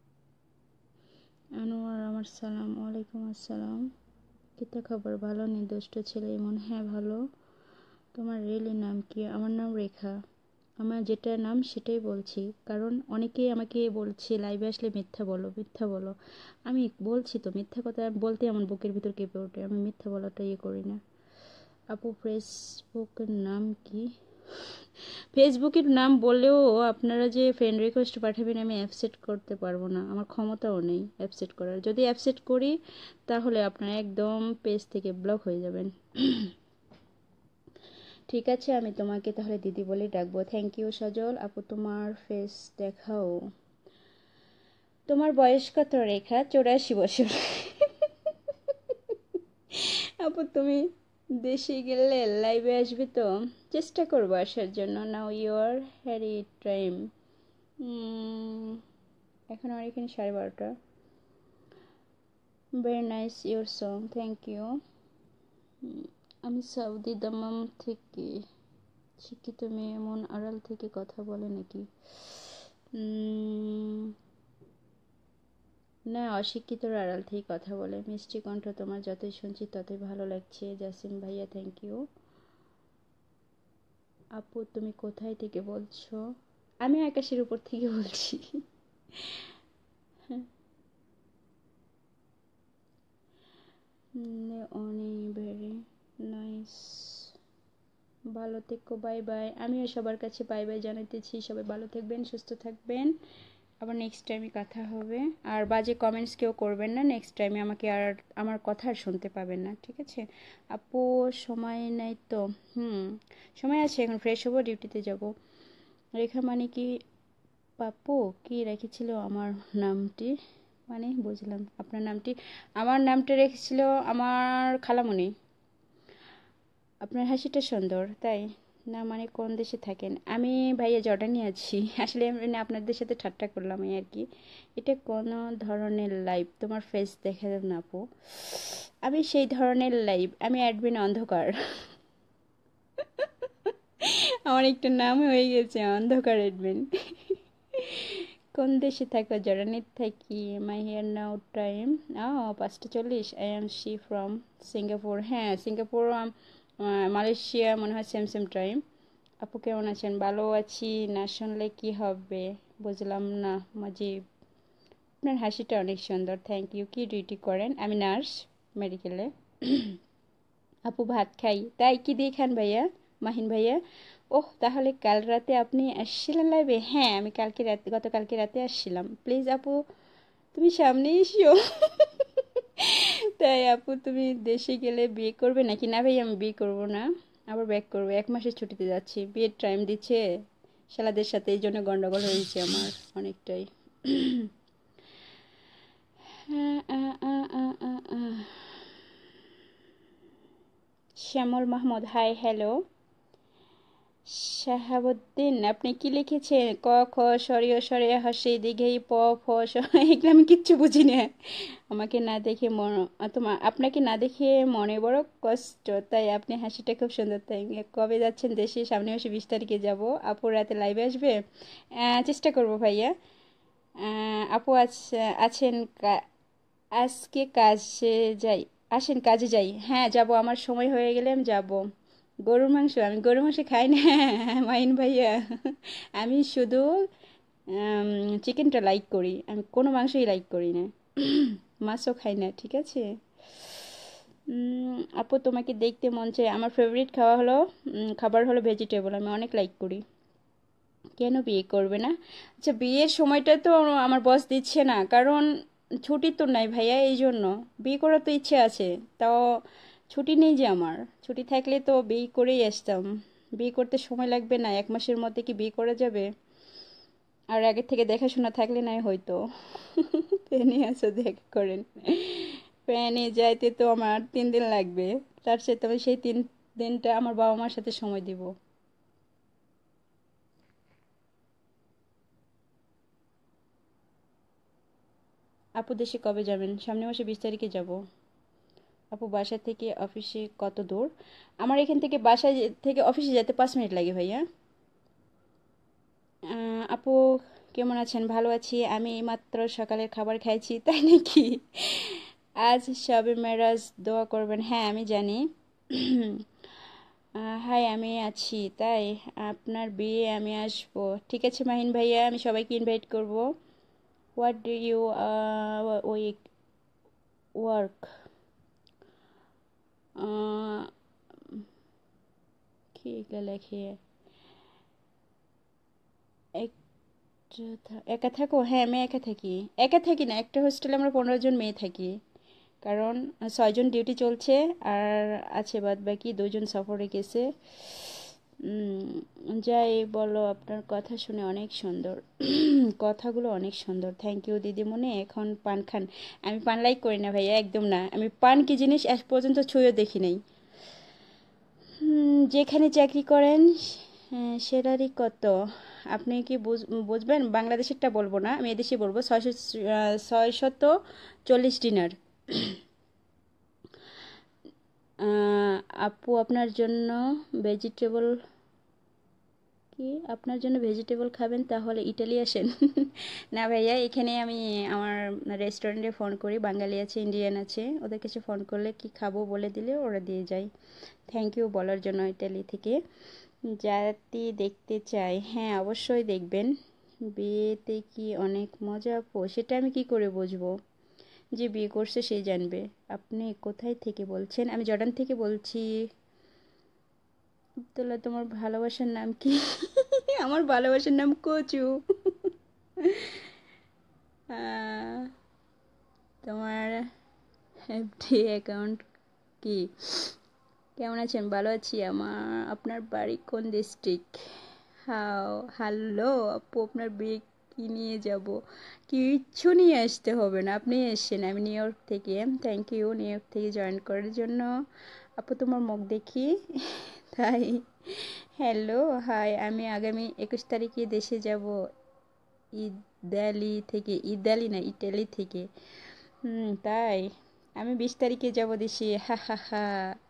আনোয়ার আমার সালাম, ওয়ালাইকুম আসসালাম। কিতা খবর? ভালো নি দুষ্ট ছেলে এমন? হ্যাঁ ভালো। তোমার রিয়েলি নাম কি? আমার নাম রেখা। আমার যেটা নাম সেটাই বলছি, কারণ অনেকেই আমাকে বলছে লাইভে আসলে মিথ্যা বলো মিথ্যা বলো। আমি বলছি তো, মিথ্যা কথা বলতে আমার বুকের ভিতর কেঁপে ওঠে। আমি মিথ্যা বলাটা ইয়ে করি না। আপু ফেসবুকের নাম কি? ফেসবুকের নাম বললেও আপনারা যে ফ্রেন্ড রিকোয়েস্ট পাঠাবেন আমি অ্যাকসেপ্ট করতে পারবো না, আমার ক্ষমতাও নেই অ্যাকসেপ্ট করার। যদি অ্যাকসেপ্ট করি তাহলে আপনারা একদম পেজ থেকে ব্লক হয়ে যাবেন। ঠিক আছে, আমি তোমাকে তাহলে দিদি বলে ডাকবো। থ্যাংক ইউ সজল আপু। তোমার ফেস দেখাও। তোমার বয়স কত রেখা? 84 বছর। আপু তুমি দেশে গেলে লাইভে আসবে তো? চেষ্টা করবো আসার জন্য। Now your hurry time. এখন আমার এখানে 12:30। Very nice your song, thank you. আমি সৌদি দামাম থেকে। শিক্ষিত মেয়ে এমন আড়াল থেকে কথা বলে নাকি? না, অশিক্ষিতর আড়াল থেকে কথা বলে। মিষ্টি কণ্ঠ তোমার, যতই শুনছি ততই ভালো লাগছে। জাসিম ভাইয়া থ্যাংক ইউ। আপু তুমি কোথায় থেকে বলছো? আমি আকাশের উপর থেকে বলছি। অনেক ভেরি নাইস। ভালো থেকো, বাই বাই। আমিও সবার কাছে বাই বাই জানাতেছি। সবাই ভালো থাকবেন, সুস্থ থাকবেন। আবার নেক্সট টাইমে কথা হবে। আর বাজে কমেন্টস কেউ করবেন না, নেক্সট টাইমে আমাকে আর আমার কথা আর শুনতে পাবেন না, ঠিক আছে? আপু সময় নাই তো? সময় আছে, এখন ফ্রেশ হবো, ডিউটিতে যাব। রেখা মানে কি? পাপু কি রেখেছিল আমার নামটি? মানে বুঝলাম আপনার নামটি। আমার নামটা রেখেছিল আমার খালামণি। আপনার হাসিটা সুন্দর, তাই না? মানে কোন দেশে থাকেন? আমি ভাইয়া জর্ডানে আছি। আসলে আমি আপনাদের সাথে ঠাট্টা করলাম এই আর কি। এটা কোনো ধরনের লাইভ? তোমার ফেস দেখা যাবে না আপু। আমি সেই ধরনের লাইভ, আমি অ্যাডমিন অন্ধকার। আমার একটা নাম হয়ে গেছে অন্ধকার অ্যাডমিন। কোন দেশে থাকো? জর্ডানে থাকি। My hair now time 5:40। I am she from Singapore. হ্যাঁ সিঙ্গাপুর, মালয়েশিয়া মনে হয় সেম সেম টাইম। আপু কেমন আছেন? ভালো আছি। না শুনলে কি হবে? বুঝলাম না মাজিব। আপনার হাসিটা অনেক সুন্দর, থ্যাংক ইউ। কি ডিউটি করেন? আমি নার্স মেডিকেলে। আপু ভাত খাই। তাই কি দিয়ে খান ভাইয়া? মাহিন ভাইয়া। ওহ তাহলে কাল রাতে আপনি আসছিলেন লাইভে? হ্যাঁ আমি কালকে রাতে, গতকালকে রাতে আসছিলাম। প্লিজ আপু তুমি সামনে এসো। তাই আপু তুমি দেশে গেলে বিয়ে করবে নাকি? না ভাই আমি বিয়ে করব না, আবার ব্যাক করবো। 1 মাসের ছুটিতে যাচ্ছি, বিয়ের টাইম দিচ্ছে শালাদের সাথে, এই জন্য গন্ডগোল হয়েছে আমার অনেকটাই। শ্যামল মাহমুদ হাই হ্যালো। শাহাবুদ্দিন আপনি কি লিখেছেন? ক খ সরিয় সরে হাসি দিঘেই প ফ স। এগুলো আমি কিচ্ছু বুঝি না। আমাকে না দেখে তোমার আপনাকে না দেখে মনে বড় কষ্ট, তাই আপনি হাসিটা খুব সুন্দর। তাই কবে যাচ্ছেন দেশে? সামনে মাসে 20 তারিখে যাব। আপু রাতে লাইভে আসবে? চেষ্টা করব ভাইয়া। আপু আছেন আজকে কাজে যাই? আসেন কাজে যাই। হ্যাঁ যাব, আমার সময় হয়ে গেলে আমি যাব। গরুর মাংস? আমি গরুর মাংস খাই না। মাইন ভাইয়া, আমি শুধু চিকেনটা লাইক করি, আমি কোনো মাংসই লাইক করি না। মাছও খাই না, ঠিক আছে? আপু তোমাকে দেখতে মন চায়। আমার ফেভারিট খাবার হলো ভেজিটেবল, আমি অনেক লাইক করি। কেন বিয়ে করবে না? আচ্ছা বিয়ের সময়টা তো আমার বস দিচ্ছে না, কারণ ছুটি তো নাই ভাইয়া, এই জন্য। বিয়ে করার তো ইচ্ছে আছে, তাও ছুটি নেই যে আমার। ছুটি থাকলে তো বিয়ে করেই আসতাম। বিয়ে করতে সময় লাগবে না? 1 মাসের মধ্যে কি বিয়ে করা যাবে? আর আগে থেকে দেখাশোনা থাকলে নাই হয়তো। প্যানে আসো দেখা করেন। প্যানে যাইতে তো আমার 3 দিন লাগবে, তার সাথে আমি সেই 3 দিনটা আমার বাবা মার সাথে সময় দিব। আপু দেশে কবে যাবেন? সামনের মাসে 20 তারিখে যাব। আপু বাসা থেকে অফিসে কত দূর? আমার এখান থেকে বাসায় থেকে অফিসে যেতে 5 মিনিট লাগে ভাইয়া। আপু কেমন আছেন? ভালো আছি। আমি এইমাত্র সকালের খাবার খাইছি। তাই নাকি? আজ শবে মেরাজ, দোয়া করবেন। হ্যাঁ, আমি জানি। হাই, আমি আছি। তাই আপনার বিয়ে আমি আসবো। ঠিক আছে মাহিন ভাইয়া, আমি সবাইকে ইনভাইট করব। What do you work? কি এগুলো লেখে? একা থাকো? হ্যাঁ, আমি একা থাকি। একা থাকি না, একটা হোস্টেলে আমরা 15 জন মেয়ে থাকি। কারণ 6 জন ডিউটি চলছে, আর আছে বাদ বাকি 2 জন সফরে গেছে। যাই বলো, আপনার কথা শুনে অনেক সুন্দর। কথাগুলো অনেক সুন্দর। থ্যাংক ইউ দিদিমণি। এখন পান খান? আমি পান লাইক করি না ভাইয়া, একদম না। আমি পান কি জিনিস আজ পর্যন্ত ছুঁয়েও দেখি নাই। যেখানে চাকরি করেন স্যালারি কত? আপনি কি বুঝবেন? বাংলাদেশেরটা বলবো না, আমি এদেশে বলবো। 640 দিনার। আপু আপনার জন্য ভেজিটেবল কি আপনার জন্য ভেজিটেবল খাবেন তাহলে ইটালি আসেন। না ভাইয়া, এখানে আমি আমার রেস্টুরেন্টে ফোন করি, বাঙালি আছে, ইন্ডিয়ান আছে, ওদের কাছে ফোন করলে কি খাবো বলে দিলে ওরা দিয়ে যায়। থ্যাংক ইউ বলার জন্য। ইটালি থেকে জাতি দেখতে চাই। হ্যাঁ, অবশ্যই দেখবেন। বিয়েতে কি অনেক মজা আপু? সেটা আমি কি করে বুঝবো? যে বিয়ে করছে সেই জানবে। আপনি কোথায় থেকে বলছেন? আমি জর্ডান থেকে বলছি। আব্দুল্লাহ, তোমার ভালোবাসার নাম কি? আমার ভালোবাসার নাম কচু। আহ, তোমার এফডি অ্যাকাউন্ট কি? কেমন আছেন? ভালো আছি। আপনার বাড়ি কোন ডিস্ট্রিক্ট? হ্যালো আপু, আপনার বিয়ে কি নিয়ে যাব? কিচ্ছু নিয়ে আসতে হবে না, আপনি এসেছেন। আমি নিউ ইয়র্ক থেকে। থ্যাংক ইউ নিউ ইয়র্ক থেকে জয়েন করার জন্য। আপু তোমার মুখ দেখি। তাই? হ্যালো, হাই, আমি আগামী 21 তারিখে দেশে যাব। ইতালি না, ইটালি থেকে। তাই? আমি 20 তারিখে যাব দেশে। হা হা হা।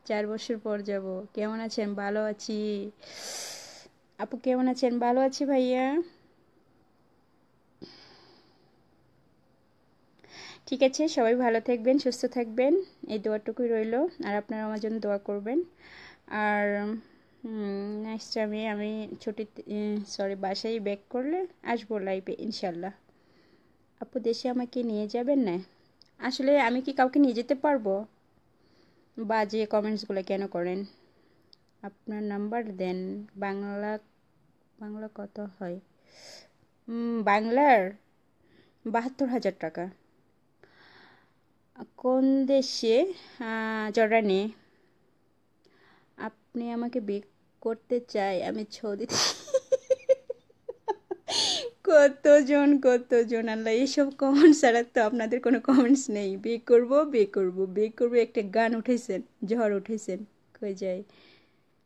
4 বছর পর যাব। কেমন আছেন? ভালো আছি। আপু কেমন আছেন? ভালো আছি ভাইয়া। ঠিক আছে, সবাই ভালো থাকবেন, সুস্থ থাকবেন, এই দোয়াটুকুই রইল। আর আপনারা আমার জন্য দোয়া করবেন। আর নেক্সট আমি ছুটি, বাসায় ব্যাক করলে আসবো লাইভে ইনশাল্লাহ। আপু দেশে আমাকে নিয়ে যাবেন না? আসলে আমি কি কাউকে নিয়ে যেতে পারবো? বাজে কমেন্টসগুলো কেন করেন? আপনার নাম্বার দেন। বাংলা বাংলা কত হয়? বাংলার 72,000 টাকা। কোন দেশে? জর্ডানে। আপনি আমাকে বিয়ে করতে চাই, আমি সৌদিতে। কতজন আল্লাহ, এইসব কমেন্টস ছাড়া তো আপনাদের কোনো কমেন্টস নেই। বিয়ে করবো, বিয়ে করবো, বিয়ে করবো, একটা গান উঠেছেন, ঝড় উঠেছেন। কই যায়?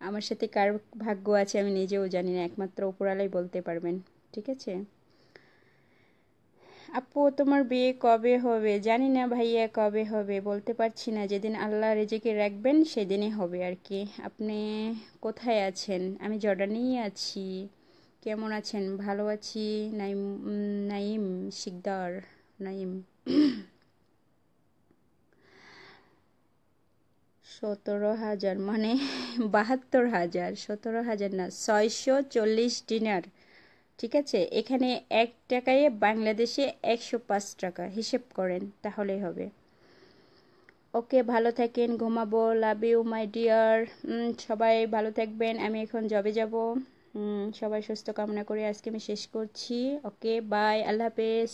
আমার সাথে কার ভাগ্য আছে আমি নিজেও জানি না, একমাত্র উপরালাই বলতে পারবেন। ঠিক আছে আপু, তোমার বিয়ে কবে হবে? জানি না ভাইয়া, কবে হবে বলতে পারছি না। যেদিন আল্লাহ রেজেকে রাখবেন সেদিনই হবে আর কি। আপনি কোথায় আছেন? আমি জর্ডানেই আছি। কেমন আছেন? ভালো আছি। নাইম, নাইম শিকদার। নাইম। 17,000 মানে 72,000। 17,000 না, 640 দিনার। ঠিক আছে, এখানে 1 টাকায় বাংলাদেশে 105 টাকা। হিসেব করেন তাহলেই হবে। ওকে, ভালো থাকেন, ঘুমাবো। Love you my dear. সবাই ভালো থাকবেন। আমি এখন জবে যাব। সবাই সুস্থ কামনা করে আজকে আমি শেষ করছি। ওকে, বাই, আল্লাহ হাফেজ।